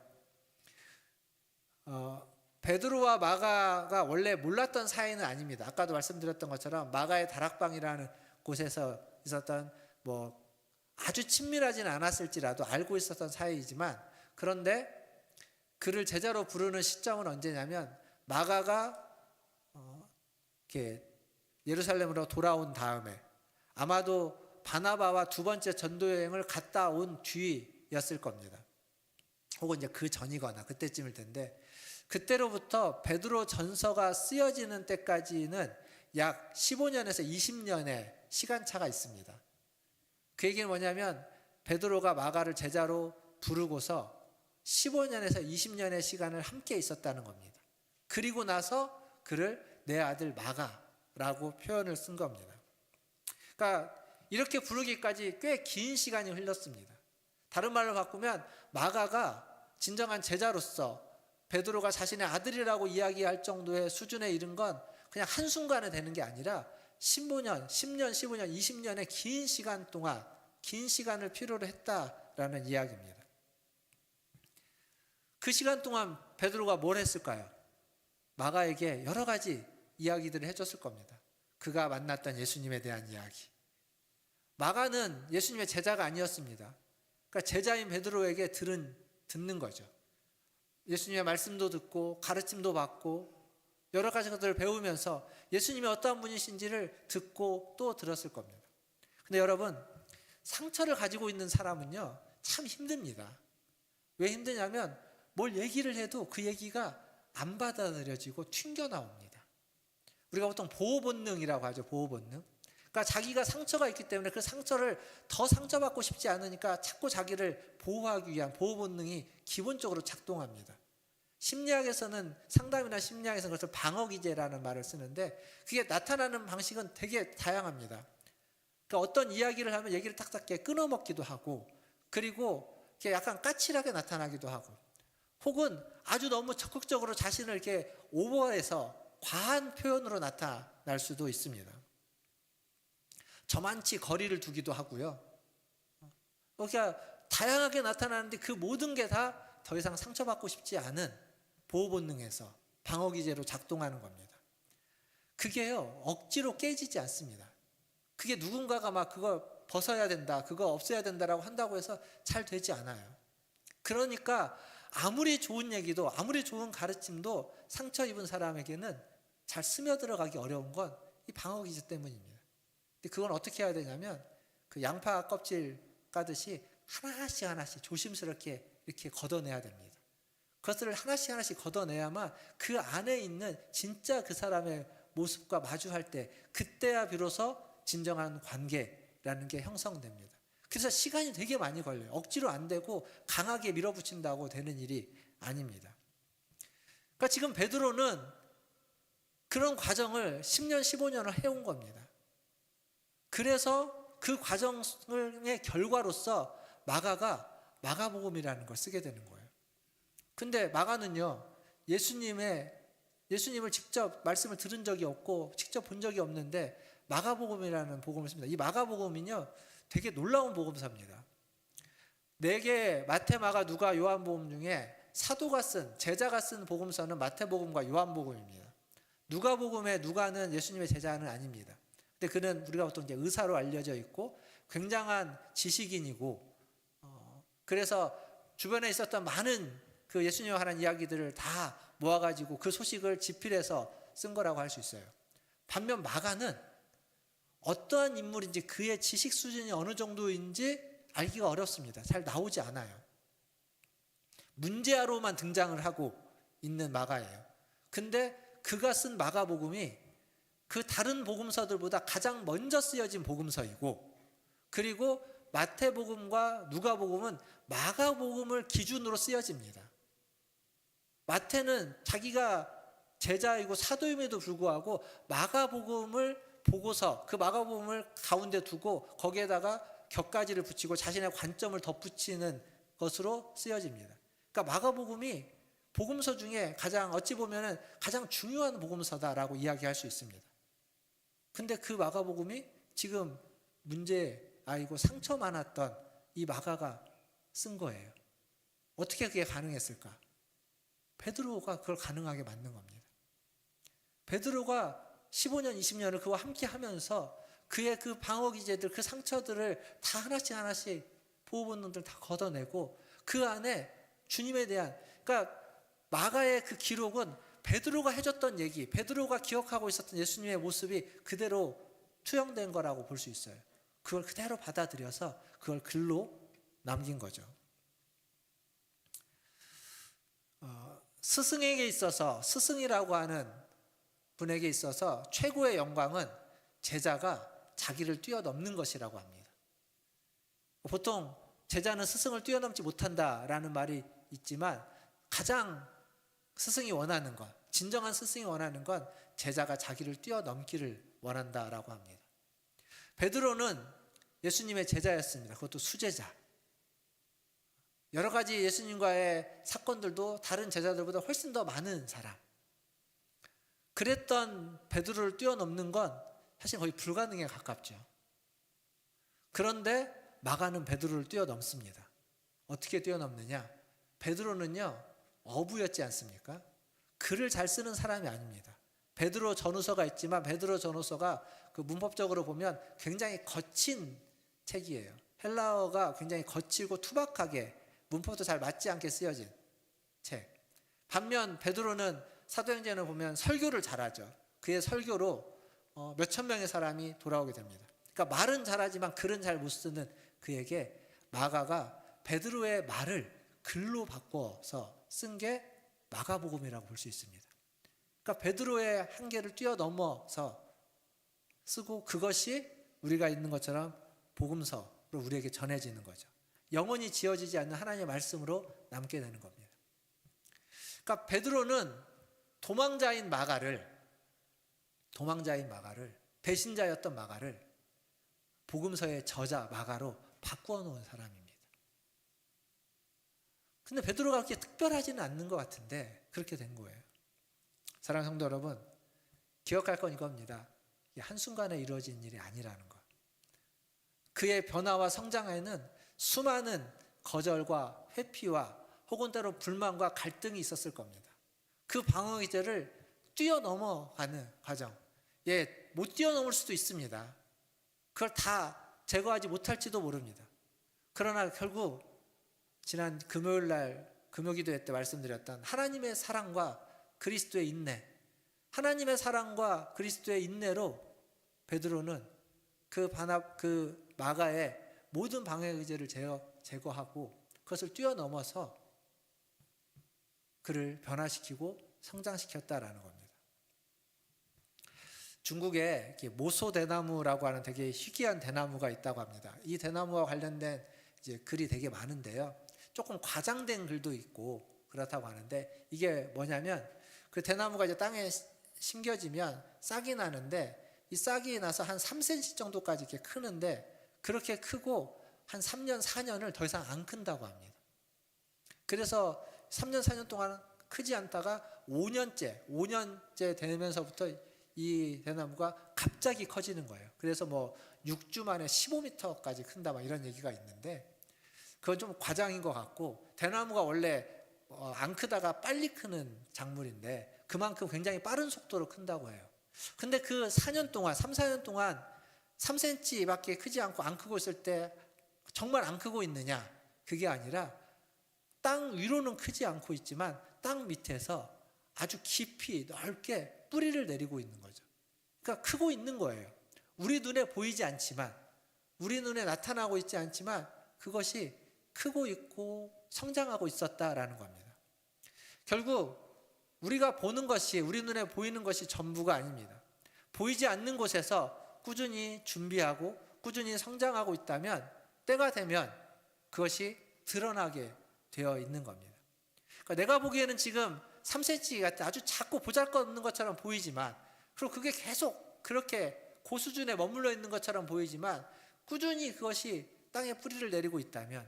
베드로와 마가가 원래 몰랐던 사이는 아닙니다. 아까도 말씀드렸던 것처럼 마가의 다락방이라는 곳에서 있었던 아주 친밀하지는 않았을지라도 알고 있었던 사이이지만, 그런데 그를 제자로 부르는 시점은 언제냐면 마가가 예루살렘으로 돌아온 다음에, 아마도 바나바와 두 번째 전도 여행을 갔다 온 뒤였을 겁니다. 혹은 이제 그 전이거나 그때쯤일 텐데, 그때로부터 베드로 전서가 쓰여지는 때까지는 약 15년에서 20년의 시간차가 있습니다. 그 얘기는 뭐냐면 베드로가 마가를 제자로 부르고서 15년에서 20년의 시간을 함께 있었다는 겁니다. 그리고 나서 그를 내 아들 마가라고 표현을 쓴 겁니다. 그러니까 이렇게 부르기까지 꽤 긴 시간이 흘렀습니다. 다른 말로 바꾸면 마가가 진정한 제자로서 베드로가 자신의 아들이라고 이야기할 정도의 수준에 이른 건 그냥 한순간에 되는 게 아니라 10년, 15년, 20년의 긴 시간 동안, 긴 시간을 필요로 했다라는 이야기입니다. 그 시간 동안 베드로가 뭘 했을까요? 마가에게 여러 가지 이야기들을 해줬을 겁니다. 그가 만났던 예수님에 대한 이야기. 마가는 예수님의 제자가 아니었습니다. 그러니까 제자인 베드로에게 듣는 거죠. 예수님의 말씀도 듣고 가르침도 받고 여러 가지 것들을 배우면서 예수님이 어떠한 분이신지를 듣고 또 들었을 겁니다. 근데 여러분, 상처를 가지고 있는 사람은요 참 힘듭니다. 왜 힘드냐면 뭘 얘기를 해도 그 얘기가 안 받아들여지고 튕겨 나옵니다. 우리가 보통 보호 본능이라고 하죠. 보호 본능. 그러니까 자기가 상처가 있기 때문에 그 상처를 더 상처받고 싶지 않으니까 자꾸 자기를 보호하기 위한 보호 본능이 기본적으로 작동합니다. 심리학에서는, 상담이나 심리학에서는 그것을 방어 기제라는 말을 쓰는데 그게 나타나는 방식은 되게 다양합니다. 그러니까 어떤 이야기를 하면 얘기를 탁탁 끊어먹기도 하고, 그리고 이렇게 약간 까칠하게 나타나기도 하고, 혹은 아주 너무 적극적으로 자신을 이렇게 오버해서 과한 표현으로 나타날 수도 있습니다. 저만치 거리를 두기도 하고요. 그러니까 다양하게 나타나는데 그 모든 게 다 더 이상 상처받고 싶지 않은 보호 본능에서 방어 기제로 작동하는 겁니다. 그게요, 억지로 깨지지 않습니다. 그게 누군가가 막 그거 벗어야 된다, 그거 없애야 된다라고 한다고 해서 잘 되지 않아요. 그러니까 아무리 좋은 얘기도, 아무리 좋은 가르침도 상처 입은 사람에게는 잘 스며들어가기 어려운 건 이 방어 기제 때문입니다. 근데 그건 어떻게 해야 되냐면, 그 양파 껍질 까듯이 하나씩 조심스럽게 이렇게 걷어내야 됩니다. 그것을 하나씩 걷어내야만 그 안에 있는 진짜 그 사람의 모습과 마주할 때, 그때야 비로소 진정한 관계라는 게 형성됩니다. 그래서 시간이 되게 많이 걸려요. 억지로 안 되고 강하게 밀어붙인다고 되는 일이 아닙니다. 그러니까 지금 베드로는 그런 과정을 10년, 15년을 해온 겁니다. 그래서 그 과정의 결과로서 마가가 마가복음이라는 걸 쓰게 되는 거예요. 근데 마가는요, 예수님을 직접 말씀을 들은 적이 없고 직접 본 적이 없는데 마가복음이라는 복음을 씁니다. 이 마가복음은요, 되게 놀라운 복음서입니다. 4개 마태, 마가, 누가, 요한복음 중에 사도가 쓴, 제자가 쓴 복음서는 마태복음과 요한복음입니다. 누가복음의 누가는 예수님의 제자는 아닙니다. 근데 그는 우리가 보통 이제 의사로 알려져 있고 굉장한 지식인이고, 그래서 주변에 있었던 많은 그 예수님과 관한 이야기들을 다 모아가지고 그 소식을 집필해서 쓴 거라고 할 수 있어요. 반면 마가는 어떠한 인물인지, 그의 지식 수준이 어느 정도인지 알기가 어렵습니다. 잘 나오지 않아요. 문제아로만 등장을 하고 있는 마가예요. 근데 그가 쓴 마가복음이 그 다른 복음서들보다 가장 먼저 쓰여진 복음서이고, 그리고 마태복음과 누가복음은 마가복음을 기준으로 쓰여집니다. 마태는 자기가 제자이고 사도임에도 불구하고 마가복음을 보고서 그 마가복음을 가운데 두고 거기에다가 격가지를 붙이고 자신의 관점을 덧붙이는 것으로 쓰여집니다. 그러니까 마가복음이 복음서 중에 가장, 어찌 보면은 가장 중요한 복음서다라고 이야기할 수 있습니다. 근데 그 마가복음이 지금 문제아이고 상처 많았던 이 마가가 쓴 거예요. 어떻게 그게 가능했을까? 베드로가 그걸 가능하게 만든 겁니다. 베드로가 15년, 20년을 그와 함께 하면서 그의 그 방어 기제들, 그 상처들을 다 하나씩 보호 본능들 다 걷어내고 그 안에 주님에 대한, 그러니까 마가의 그 기록은 베드로가 해줬던 얘기, 베드로가 기억하고 있었던 예수님의 모습이 그대로 투영된 거라고 볼 수 있어요. 그걸 그대로 받아들여서 그걸 글로 남긴 거죠. 스승에게 있어서, 스승이라고 하는 분에게 있어서 최고의 영광은 제자가 자기를 뛰어넘는 것이라고 합니다. 보통 제자는 스승을 뛰어넘지 못한다라는 말이 있지만, 가장 스승이 원하는 것, 진정한 스승이 원하는 건 제자가 자기를 뛰어넘기를 원한다라고 합니다. 베드로는 예수님의 제자였습니다. 그것도 수제자. 여러 가지 예수님과의 사건들도 다른 제자들보다 훨씬 더 많은 사람. 그랬던 베드로를 뛰어넘는 건 사실 거의 불가능에 가깝죠. 그런데 마가는 베드로를 뛰어넘습니다. 어떻게 뛰어넘느냐? 베드로는요, 어부였지 않습니까? 글을 잘 쓰는 사람이 아닙니다. 베드로 전후서가 있지만 베드로 전후서가 그 문법적으로 보면 굉장히 거친 책이에요. 헬라어가 굉장히 거칠고 투박하게, 문법도 잘 맞지 않게 쓰여진 책. 반면 베드로는 사도행전을 보면 설교를 잘하죠. 그의 설교로 몇천 명의 사람이 돌아오게 됩니다. 그러니까 말은 잘하지만 글은 잘 못 쓰는 그에게 마가가 베드로의 말을 글로 바꿔서 쓴 게 마가복음이라고 볼 수 있습니다. 그러니까 베드로의 한계를 뛰어넘어서 쓰고, 그것이 우리가 있는 것처럼 복음서로 우리에게 전해지는 거죠. 영원히 지워지지 않는 하나님의 말씀으로 남게 되는 겁니다. 그러니까 베드로는 도망자인 마가를, 배신자였던 마가를 복음서의 저자 마가로 바꾸어 놓은 사람입니다. 근데 베드로가 그렇게 특별하지는 않는 것 같은데 그렇게 된 거예요. 사랑하는 성도 여러분, 기억할 건 이겁니다. 이게 한순간에 이루어진 일이 아니라는 것. 그의 변화와 성장에는 수많은 거절과 회피와 혹은 때로 불만과 갈등이 있었을 겁니다. 그 방어 기제를 뛰어넘어가는 과정. 못 뛰어넘을 수도 있습니다. 그걸 다 제거하지 못할지도 모릅니다. 그러나 결국 지난 금요일 날 금요기도회 때 말씀드렸던 하나님의 사랑과 그리스도의 인내, 하나님의 사랑과 그리스도의 인내로 베드로는 그 마가의 모든 방해 의제를 제거하고 그것을 뛰어넘어서 그를 변화시키고 성장시켰다라는 겁니다. 중국에 모소 대나무라고 하는 되게 희귀한 대나무가 있다고 합니다. 이 대나무와 관련된 이제 글이 되게 많은데요. 조금 과장된 글도 있고 그렇다고 하는데, 이게 뭐냐면 그 대나무가 이제 땅에 심겨지면 싹이 나는데, 이 싹이 나서 한 3cm 정도까지 이렇게 크는데, 그렇게 크고 한 3년 4년을 더 이상 안 큰다고 합니다. 그래서 3년 4년 동안 크지 않다가 5년째 되면서부터 이 대나무가 갑자기 커지는 거예요. 그래서 뭐 6주 만에 15m까지 큰다 막 이런 얘기가 있는데, 그건 좀 과장인 것 같고, 대나무가 원래 안 크다가 빨리 크는 작물인데 그만큼 굉장히 빠른 속도로 큰다고 해요. 근데 그 4년 동안 3, 4년 동안 3cm 밖에 크지 않고 안 크고 있을 때 정말 안 크고 있느냐? 그게 아니라 땅 위로는 크지 않고 있지만 땅 밑에서 아주 깊이 넓게 뿌리를 내리고 있는 거죠. 그러니까 크고 있는 거예요. 우리 눈에 보이지 않지만, 우리 눈에 나타나고 있지 않지만 그것이 크고 있고 성장하고 있었다라는 겁니다. 결국 우리가 보는 것이, 우리 눈에 보이는 것이 전부가 아닙니다. 보이지 않는 곳에서 꾸준히 준비하고 꾸준히 성장하고 있다면 때가 되면 그것이 드러나게 되어 있는 겁니다. 그러니까 내가 보기에는 지금 3cm 같은 아주 작고 보잘것없는 것처럼 보이지만, 그리고 그게 계속 그렇게 고수준에 머물러 있는 것처럼 보이지만, 꾸준히 그것이 땅에 뿌리를 내리고 있다면,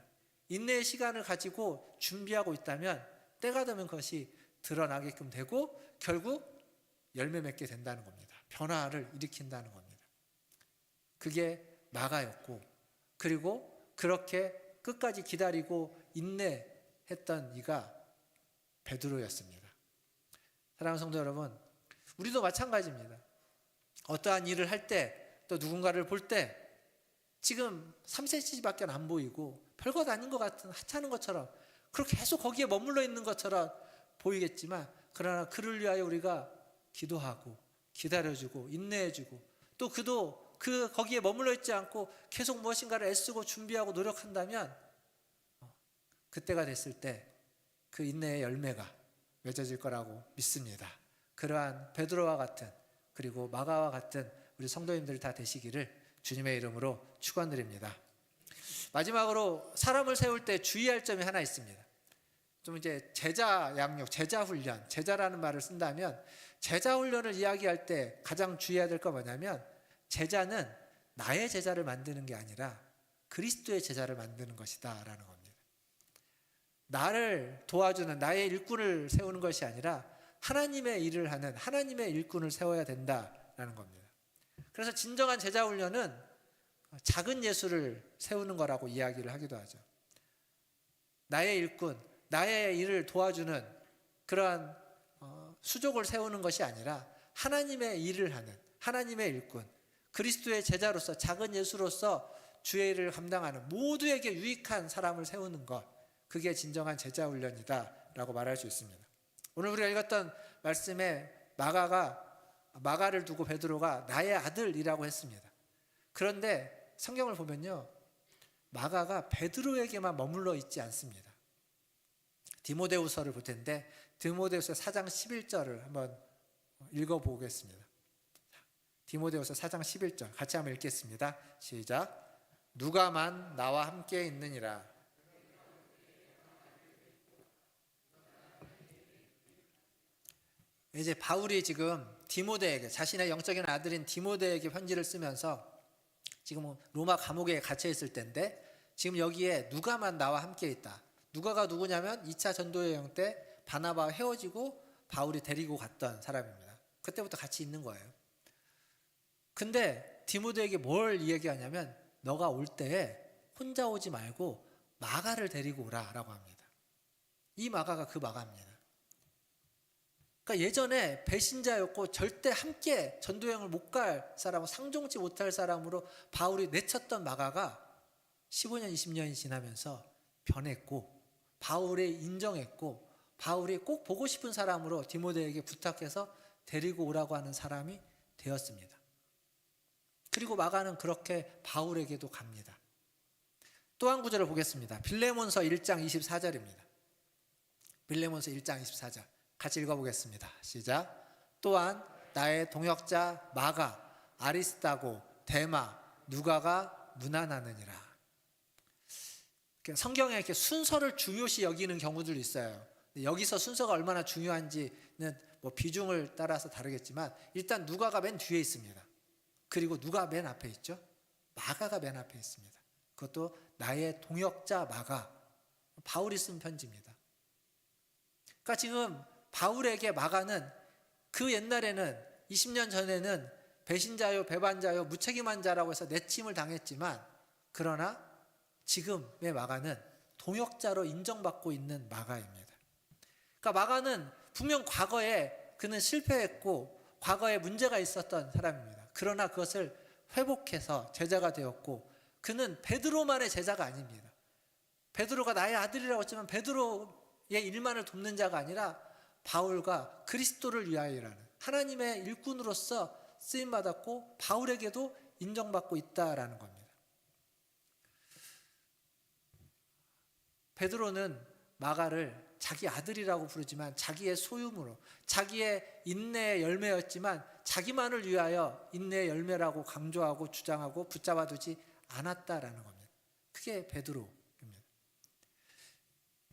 인내의 시간을 가지고 준비하고 있다면 때가 되면 그것이 드러나게끔 되고 결국 열매 맺게 된다는 겁니다. 변화를 일으킨다는 겁니다. 그게 마가였고, 그리고 그렇게 끝까지 기다리고 인내했던 이가 베드로였습니다. 사랑하는 성도 여러분, 우리도 마찬가지입니다. 어떠한 일을 할 때, 또 누군가를 볼 때 지금 3cm밖에 안 보이고 별것 아닌 것 같은 하찮은 것처럼, 그렇게 계속 거기에 머물러 있는 것처럼 보이겠지만, 그러나 그를 위하여 우리가 기도하고 기다려주고 인내해주고, 또 그도 거기에 머물러 있지 않고 계속 무엇인가를 애쓰고 준비하고 노력한다면 그때가 됐을 때 그 인내의 열매가 맺어질 거라고 믿습니다. 그러한 베드로와 같은, 그리고 마가와 같은 우리 성도님들 다 되시기를 주님의 이름으로 축원드립니다. 마지막으로 사람을 세울 때 주의할 점이 하나 있습니다. 좀 이제 제자 양육, 제자 훈련, 제자라는 말을 쓴다면, 제자 훈련을 이야기할 때 가장 주의해야 될 건 뭐냐면, 제자는 나의 제자를 만드는 게 아니라 그리스도의 제자를 만드는 것이다라는 겁니다. 나를 도와주는 나의 일꾼을 세우는 것이 아니라 하나님의 일을 하는 하나님의 일꾼을 세워야 된다라는 겁니다. 그래서 진정한 제자 훈련은 작은 예수를 세우는 거라고 이야기를 하기도 하죠. 나의 일꾼, 나의 일을 도와주는 그러한 수족을 세우는 것이 아니라 하나님의 일을 하는 하나님의 일꾼, 그리스도의 제자로서, 작은 예수로서 주의 일을 감당하는 모두에게 유익한 사람을 세우는 것, 그게 진정한 제자 훈련이다 라고 말할 수 있습니다. 오늘 우리가 읽었던 말씀에 마가를 두고 베드로가 나의 아들이라고 했습니다. 그런데 성경을 보면요, 마가가 베드로에게만 머물러 있지 않습니다. 디모데후서를 볼 텐데, 디모데후서 4장 11절을 한번 읽어보겠습니다. 디모데후서 4장 11절 같이 한번 읽겠습니다. 시작. 누가만 나와 함께 있느니라. 이제 바울이 지금 디모데에게, 자신의 영적인 아들인 디모데에게 편지를 쓰면서 지금 로마 감옥에 갇혀 있을 때인데 지금 여기에 누가만 나와 함께 있다. 누가가 누구냐면 2차 전도여행 때 바나바와 헤어지고 바울이 데리고 갔던 사람입니다. 그때부터 같이 있는 거예요. 근데 디모데에게 뭘 이야기하냐면 너가 올 때에 혼자 오지 말고 마가를 데리고 오라라고 합니다. 이 마가가 그 마가입니다. 그러니까 예전에 배신자였고 절대 함께 전도여행을 못 갈 사람, 상종치 못할 사람으로 바울이 내쳤던 마가가 15년, 20년이 지나면서 변했고 바울이 인정했고 바울이 꼭 보고 싶은 사람으로 디모데에게 부탁해서 데리고 오라고 하는 사람이 되었습니다. 그리고 마가는 그렇게 바울에게도 갑니다. 또 한 구절을 보겠습니다. 빌레몬서 1장 24절입니다. 빌레몬서 1장 24절 같이 읽어보겠습니다. 시작. 또한 나의 동역자 마가, 아리스타고, 데마, 누가가 문안하느니라. 성경에 이렇게 순서를 중요시 여기는 경우들이 있어요. 여기서 순서가 얼마나 중요한지는 뭐 비중을 따라서 다르겠지만 일단 누가가 맨 뒤에 있습니다. 그리고 누가 맨 앞에 있죠? 마가가 맨 앞에 있습니다. 그것도 나의 동역자 마가, 바울이 쓴 편지입니다. 그러니까 지금 바울에게 마가는 그 옛날에는 20년 전에는 배신자요, 배반자요, 무책임한 자라고 해서 내침을 당했지만 그러나 지금의 마가는 동역자로 인정받고 있는 마가입니다. 그러니까 마가는 분명 과거에 그는 실패했고 과거에 문제가 있었던 사람입니다. 그러나 그것을 회복해서 제자가 되었고 그는 베드로만의 제자가 아닙니다. 베드로가 나의 아들이라고 했지만 베드로의 일만을 돕는 자가 아니라 바울과 그리스도를 위하여라는 하나님의 일꾼으로서 쓰임받았고 바울에게도 인정받고 있다라는 겁니다. 베드로는 마가를 자기 아들이라고 부르지만 자기의 소유물로 자기의 인내의 열매였지만 자기만을 위하여 인내의 열매라고 강조하고 주장하고 붙잡아두지 않았다라는 겁니다. 그게 베드로입니다.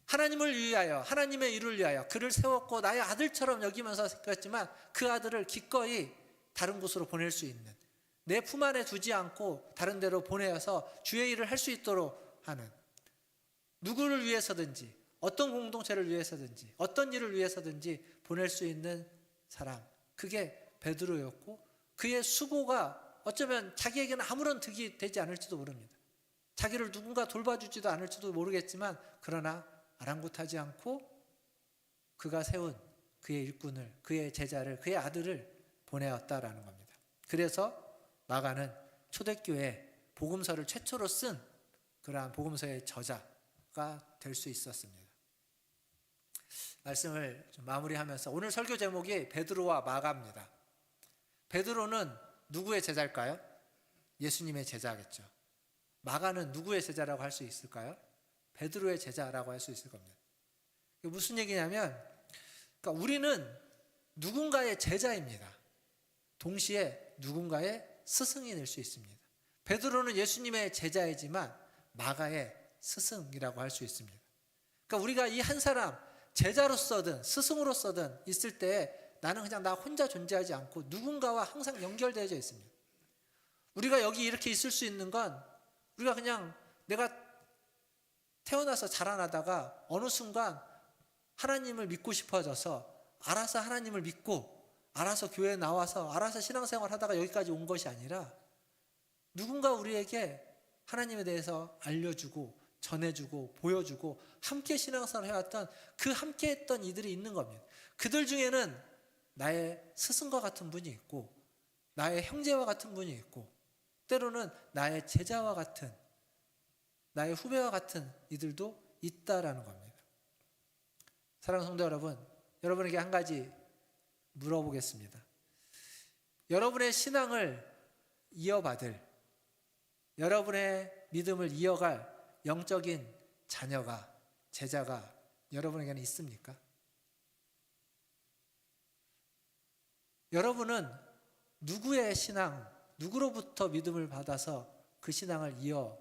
하나님을 위하여 하나님의 일을 위하여 그를 세웠고 나의 아들처럼 여기면서 그랬지만 그 아들을 기꺼이 다른 곳으로 보낼 수 있는 내 품 안에 두지 않고 다른 데로 보내어서 주의 일을 할 수 있도록 하는 누구를 위해서든지 어떤 공동체를 위해서든지 어떤 일을 위해서든지 보낼 수 있는 사람 그게 베드로였고 그의 수고가 어쩌면 자기에게는 아무런 득이 되지 않을지도 모릅니다. 자기를 누군가 돌봐주지도 않을지도 모르겠지만 그러나 아랑곳하지 않고 그가 세운 그의 일꾼을 그의 제자를 그의 아들을 보내었다라는 겁니다. 그래서 마가는 초대교회 복음서를 최초로 쓴 그러한 복음서의 저자가 될 수 있었습니다. 말씀을 좀 마무리하면서 오늘 설교 제목이 베드로와 마가입니다. 베드로는 누구의 제자일까요? 예수님의 제자겠죠. 마가는 누구의 제자라고 할 수 있을까요? 베드로의 제자라고 할 수 있을 겁니다. 이게 무슨 얘기냐면 그러니까 우리는 누군가의 제자입니다. 동시에 누군가의 스승이 될 수 있습니다. 베드로는 예수님의 제자이지만 마가의 스승이라고 할 수 있습니다. 그러니까 우리가 이 한 사람 제자로서든 스승으로서든 있을 때 나는 그냥 나 혼자 존재하지 않고 누군가와 항상 연결되어져 있습니다. 우리가 여기 이렇게 있을 수 있는 건 우리가 그냥 내가 태어나서 자라나다가 어느 순간 하나님을 믿고 싶어져서 알아서 하나님을 믿고 알아서 교회에 나와서 알아서 신앙생활 하다가 여기까지 온 것이 아니라 누군가 우리에게 하나님에 대해서 알려주고 전해주고 보여주고 함께 신앙생활을 해왔던 그 함께 했던 이들이 있는 겁니다. 그들 중에는 나의 스승과 같은 분이 있고 나의 형제와 같은 분이 있고 때로는 나의 제자와 같은 나의 후배와 같은 이들도 있다라는 겁니다. 사랑하는 성도 여러분, 여러분에게 한 가지 물어보겠습니다. 여러분의 신앙을 이어받을 여러분의 믿음을 이어갈 영적인 자녀가 제자가 여러분에게는 있습니까? 여러분은 누구의 신앙, 누구로부터 믿음을 받아서 그 신앙을 이어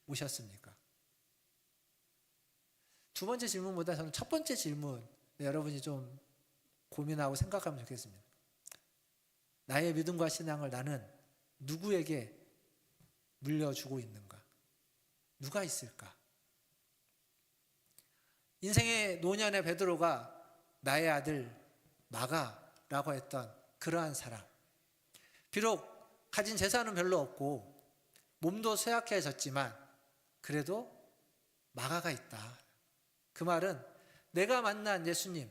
오셨습니까? 두 번째 질문보다 저는 첫 번째 질문 여러분이 좀 고민하고 생각하면 좋겠습니다. 나의 믿음과 신앙을 나는 누구에게 물려주고 있는가? 누가 있을까? 인생의 노년의 베드로가 나의 아들 마가라고 했던 그러한 사람. 비록 가진 재산은 별로 없고 몸도 쇠약해졌지만 그래도 마가가 있다. 그 말은 내가 만난 예수님을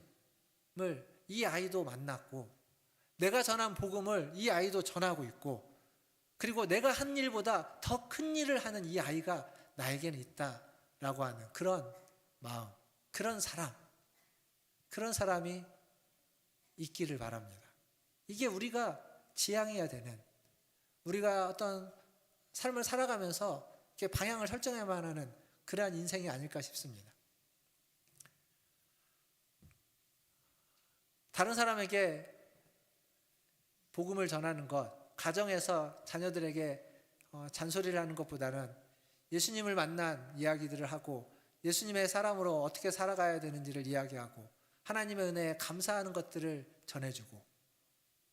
이 아이도 만났고 내가 전한 복음을 이 아이도 전하고 있고 그리고 내가 한 일보다 더 큰 일을 하는 이 아이가 나에게는 있다라고 하는 그런 마음, 그런 사람, 그런 사람이 있기를 바랍니다. 이게 우리가 지향해야 되는, 우리가 어떤 삶을 살아가면서 이렇게 방향을 설정해야만 하는 그러한 인생이 아닐까 싶습니다. 다른 사람에게 복음을 전하는 것, 가정에서 자녀들에게 잔소리를 하는 것보다는 예수님을 만난 이야기들을 하고 예수님의 사람으로 어떻게 살아가야 되는지를 이야기하고 하나님의 은혜에 감사하는 것들을 전해주고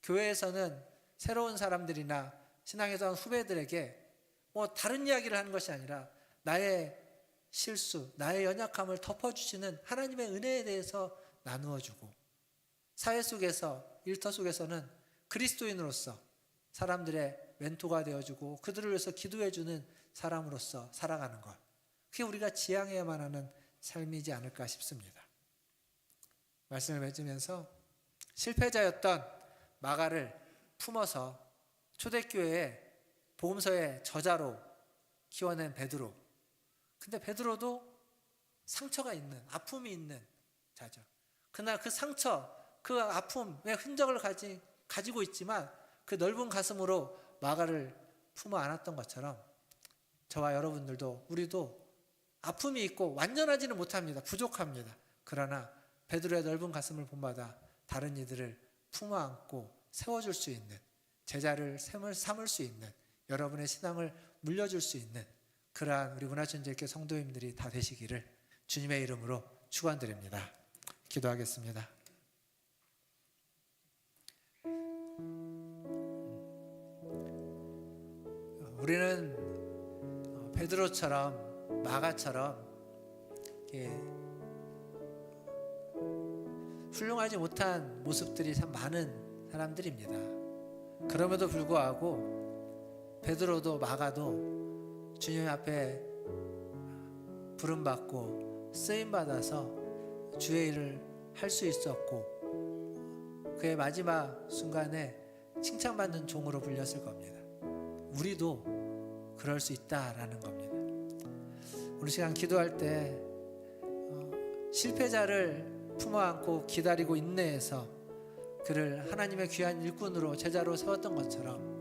교회에서는 새로운 사람들이나 신앙에서 후배들에게 다른 이야기를 하는 것이 아니라 나의 실수, 나의 연약함을 덮어주시는 하나님의 은혜에 대해서 나누어주고 사회 속에서, 일터 속에서는 그리스도인으로서 사람들의 멘토가 되어주고 그들을 위해서 기도해주는 사람으로서 살아가는 것, 그게 우리가 지향해야만 하는 삶이지 않을까 싶습니다. 말씀을 맺으면서 실패자였던 마가를 품어서 초대교회의 복음서의 저자로 키워낸 베드로. 근데 베드로도 상처가 있는, 아픔이 있는 자죠. 그러나 그 상처, 그 아픔의 흔적을 가지고 있지만 그 넓은 가슴으로 마가를 품어 안았던 것처럼 저와 여러분들도, 우리도 아픔이 있고 완전하지는 못합니다. 부족합니다. 그러나 베드로의 넓은 가슴을 본받아 다른 이들을 품어 안고 세워줄 수 있는, 제자를 삼을 수 있는, 여러분의 신앙을 물려줄 수 있는 그러한 우리 문화천재교 성도님들이 다 되시기를 주님의 이름으로 축원드립니다. 기도하겠습니다. 우리는 베드로처럼 마가처럼 훌륭하지 못한 모습들이 참 많은 사람들입니다. 그럼에도 불구하고 베드로도 마가도 주님 앞에 부름받고 쓰임받아서 주의 일을 할 수 있었고 그의 마지막 순간에 칭찬받는 종으로 불렸을 겁니다. 우리도 그럴 수 있다라는 겁니다. 우리 시간 기도할 때 실패자를 품어 안고 기다리고 인내해서 그를 하나님의 귀한 일꾼으로 제자로 세웠던 것처럼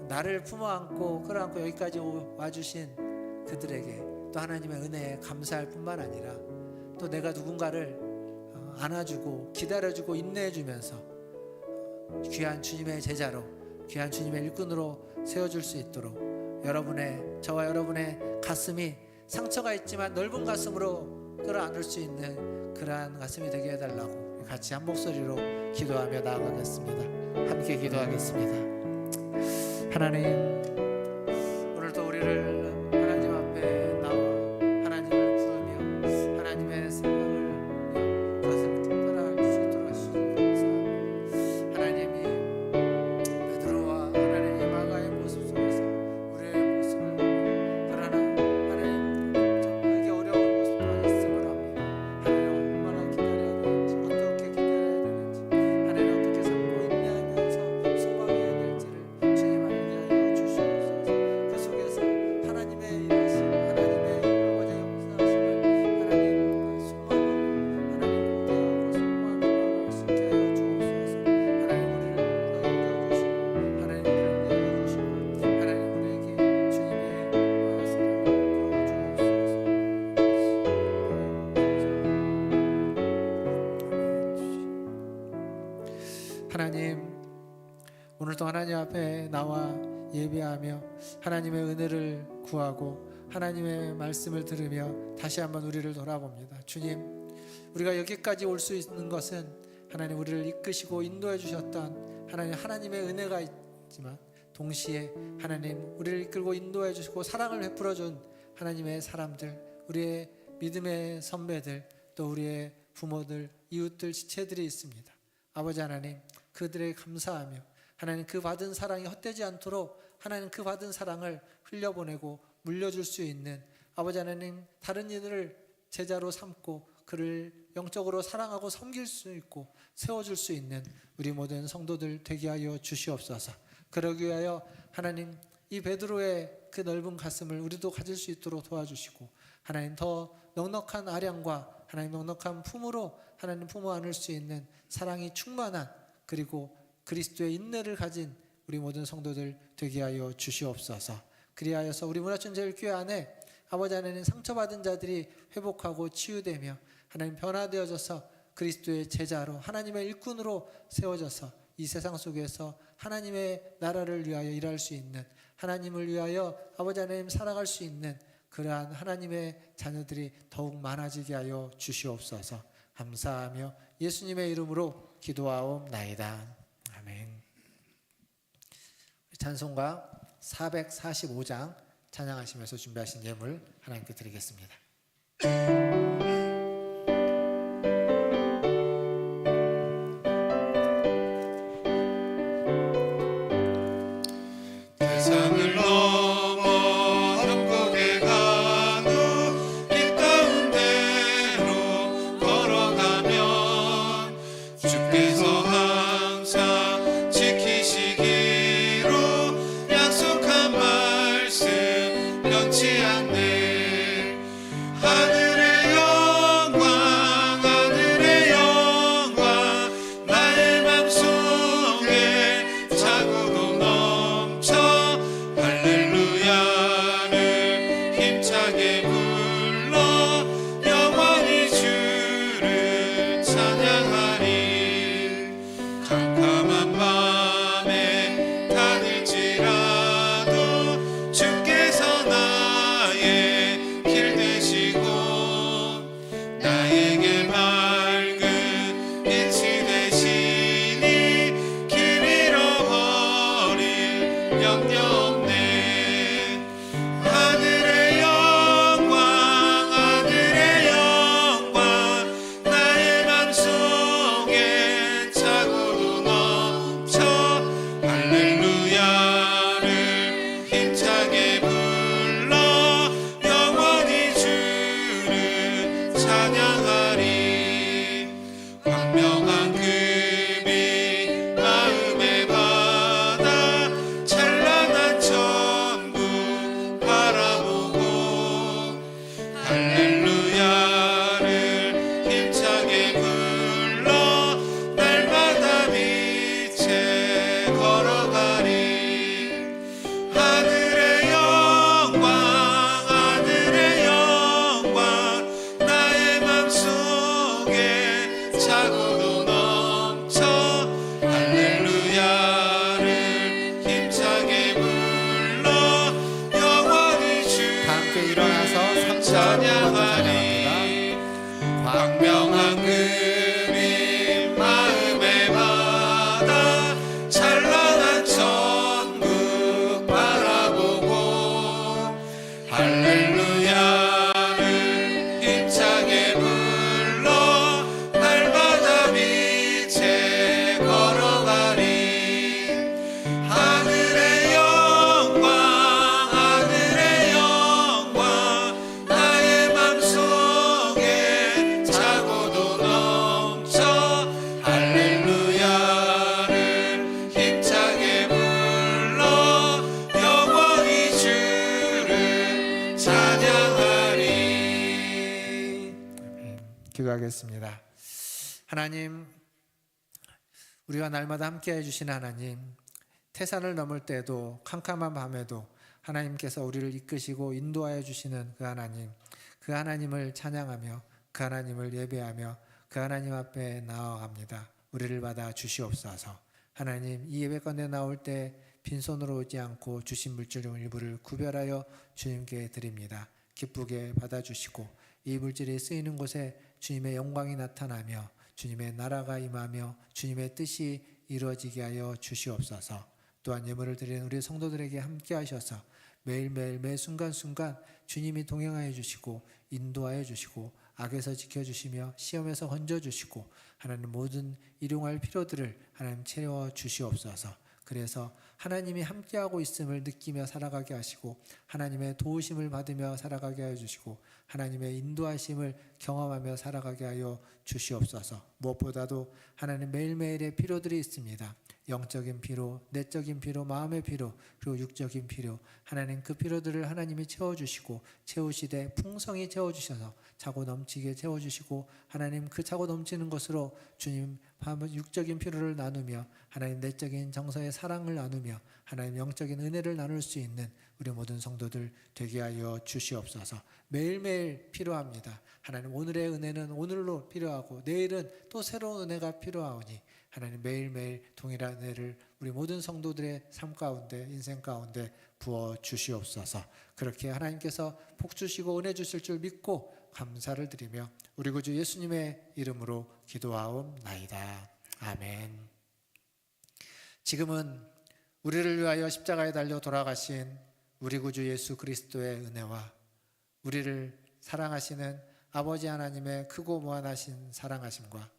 나를 품어 안고 끌어안고 여기까지 와주신 그들에게 또 하나님의 은혜에 감사할 뿐만 아니라 또 내가 누군가를 안아주고 기다려주고 인내해주면서 귀한 주님의 제자로, 귀한 주님의 일꾼으로 세워줄 수 있도록 저와 여러분의 가슴이 상처가 있지만 넓은 가슴으로 끌어안을 수 있는 그러한 가슴이 되게 해달라고 같이 한 목소리로 기도하며 나아가겠습니다. 함께 기도하겠습니다. 하나님, 오늘도 우리를 하나님 앞에 나와 하나님을 부르며 하나님의 생각을 가슴을 따라할 수 있도록 해주시니 감사합니다. 하나님이 베드로와 하나님의 마가의 모습 속에서 우리의 모습을 그러나 하나님 정말 어려운 모습도 있음을 합니다. 하나님 얼마나 기다려야 되는지, 어떻게 기다려야 되는지, 하나님 어떻게 참고 인내하면서 소망해야 될지를 주님 알게 하여 주시옵소서. 그 속에서 하나님의 일하심, 하나님의 아버지의 역사하심을 하나님 소망하고 하나님 고대하고 소망하고 나아갈 수 있게 하여 주옵소서. 하나님 우리를 여겨주시고 하나님 우리를 내어주시고 하나님 우리에게 주님의 사랑을 부어주옵소서. 하나님, 오늘도 하나님 앞에 나와 예배하며 하나님의 은혜를 구하고 하나님의 말씀을 들으며 다시 한번 우리를 돌아봅니다. 주님, 우리가 여기까지 올 수 있는 것은 하나님 우리를 이끄시고 인도해 주셨던 하나님의 은혜가 있지만 동시에 하나님 우리를 이끌고 인도해 주시고 사랑을 베풀어 준 하나님의 사람들, 우리의 믿음의 선배들, 또 우리의 부모들, 이웃들, 지체들이 있습니다. 아버지 하나님, 그들에게 감사하며 하나님 그 받은 사랑이 헛되지 않도록 하나님 그 받은 사랑을 흘려보내고 물려줄 수 있는 아버지 하나님, 다른 이들을 제자로 삼고 그를 영적으로 사랑하고 섬길 수 있고 세워줄 수 있는 우리 모든 성도들 되게 하여 주시옵소서. 그러기 위하여 하나님 이 베드로의 그 넓은 가슴을 우리도 가질 수 있도록 도와주시고 하나님 더 넉넉한 아량과 하나님 넉넉한 품으로 하나님 품어 안을 수 있는 사랑이 충만한 그리고 그리스도의 인내를 가진 우리 모든 성도들 되게 하여 주시옵소서. 그리하여서 우리 문화천재일교회 안에 아버지 하나님 상처받은 자들이 회복하고 치유되며 하나님 변화되어져서 그리스도의 제자로 하나님의 일꾼으로 세워져서 이 세상 속에서 하나님의 나라를 위하여 일할 수 있는 하나님을 위하여 아버지 하나님 살아갈 수 있는 그러한 하나님의 자녀들이 더욱 많아지게 하여 주시옵소서. 감사하며 예수님의 이름으로 기도하옵나이다. 아멘. 찬송가 445장 찬양하시면서 준비하신 예물 하나님께 드리겠습니다.
세상을 넘어 협곡에 가도 길 가운데로 걸어가면 주께서 항상 지키시기로 약속한 말씀 변치 않네. 하늘의 영광 나의 맘속에 차고도 넘쳐 할렐루야를 힘차게 불러 영원히 주를 찬양하리. 캄캄한 밤에 다닐지라도 주께서 나의 길 되시고 나에게 밝은 빛이 되시니 길 잃어버릴 염려 없네. 하늘의 영광 나의 맘속에 차고도 넘쳐 할렐루야를 힘차게 불러 영원히 주를 찬양하리. 광명한 금이 마음에 받아 찬란한 천국 바라보고 할렐루야를 힘차게 불러 날마다 빛에 걸어가리. 하늘의 영광 나의 맘속에 차고도 넘쳐 할렐루야를 힘차게 불러 영원히
다 함께 일어나서
주를
3절
찬양하리. 광명한 금이 마음에 받아 찬란한 천국 바라보고 할렐루야를 힘차게 불러 날마다 빛에 걸어가리. 하늘의 영광 나의 맘속에 차고도 넘쳐 할렐루야를 힘차게 불러 영원히 주를 찬양하리.
기도하겠습니다. 하나님, 우리가 날마다 함께 해주시는 하나님, 태산을 넘을 때도 캄캄한 밤에도 하나님께서 우리를 이끄시고 인도하여 주시는 그 하나님을 찬양하며 그 하나님을 예배하며 그 하나님 앞에 나아갑니다. 우리를 받아 주시옵소서. 하나님, 이 예배 가운데 나올 때 빈손으로 오지 않고 주신 물질 중 일부를 구별하여 주님께 드립니다. 기쁘게 받아주시고 이 물질이 쓰이는 곳에 주님의 영광이 나타나며 주님의 나라가 임하며 주님의 뜻이 이루어지게 하여 주시옵소서. 또한 예물을 드리는 우리 성도들에게 함께 하셔서 매일매일 매 순간순간 주님이 동행하여 주시고 인도하여 주시고 악에서 지켜주시며 시험에서 건져주시고 하나님 모든 일용할 필요들을 하나님 채워 주시옵소서. 그래서 하나님이 함께하고 있음을 느끼며 살아가게 하시고 하나님의 도우심을 받으며 살아가게 하여 주시고 하나님의 인도하심을 경험하며 살아가게 하여 주시옵소서. 무엇보다도 하나님 매일매일의 필요들이 있습니다. 영적인 필요, 내적인 필요, 마음의 필요, 그리고 육적인 필요, 하나님 그 필요들을 하나님이 채워주시고 채우시되 풍성히 채워주셔서 차고 넘치게 채워주시고 하나님 그 차고 넘치는 것으로 주님 육적인 필요를 나누며 하나님 내적인 정서의 사랑을 나누며 하나님 영적인 은혜를 나눌 수 있는 우리 모든 성도들 되게 하여 주시옵소서. 매일매일 필요합니다. 하나님 오늘의 은혜는 오늘로 필요하고 내일은 또 새로운 은혜가 필요하오니 하나님 매일매일 동일한 은혜를 우리 모든 성도들의 삶 가운데 인생 가운데 부어 주시옵소서. 그렇게 하나님께서 복 주시고 은혜 주실 줄 믿고 감사를 드리며 우리 구주 예수님의 이름으로 기도하옵나이다. 아멘. 지금은 우리를 위하여 십자가에 달려 돌아가신 우리 구주 예수 그리스도의 은혜와 우리를 사랑하시는 아버지 하나님의 크고 무한하신 사랑하심과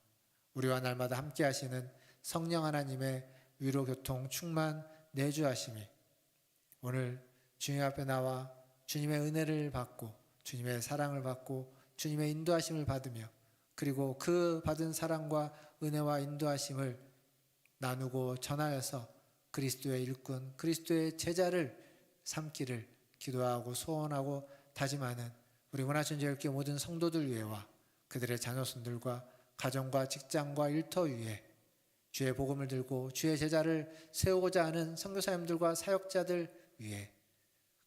우리와 날마다 함께 하시는 성령 하나님의 위로 교통 충만 내주하심이 오늘 주님 앞에 나와 주님의 은혜를 받고 주님의 사랑을 받고 주님의 인도하심을 받으며 그리고 그 받은 사랑과 은혜와 인도하심을 나누고 전하여서 그리스도의 일꾼, 그리스도의 제자를 삼기를 기도하고 소원하고 다짐하는 우리 문화천지교회 모든 성도들 위해와 그들의 자녀손들과 가정과 직장과 일터 위에 주의 복음을 들고 주의 제자를 세우고자 하는 선교사님들과 사역자들 위에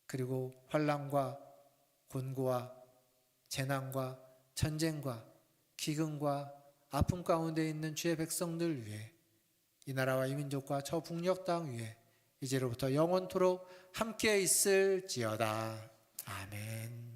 그리고 환난과 곤고와 재난과 전쟁과 기근과 아픔 가운데 있는 주의 백성들 위해 이 나라와 이 민족과 저 북녘 땅 위에 이제로부터 영원토록 함께 있을지어다. 아멘.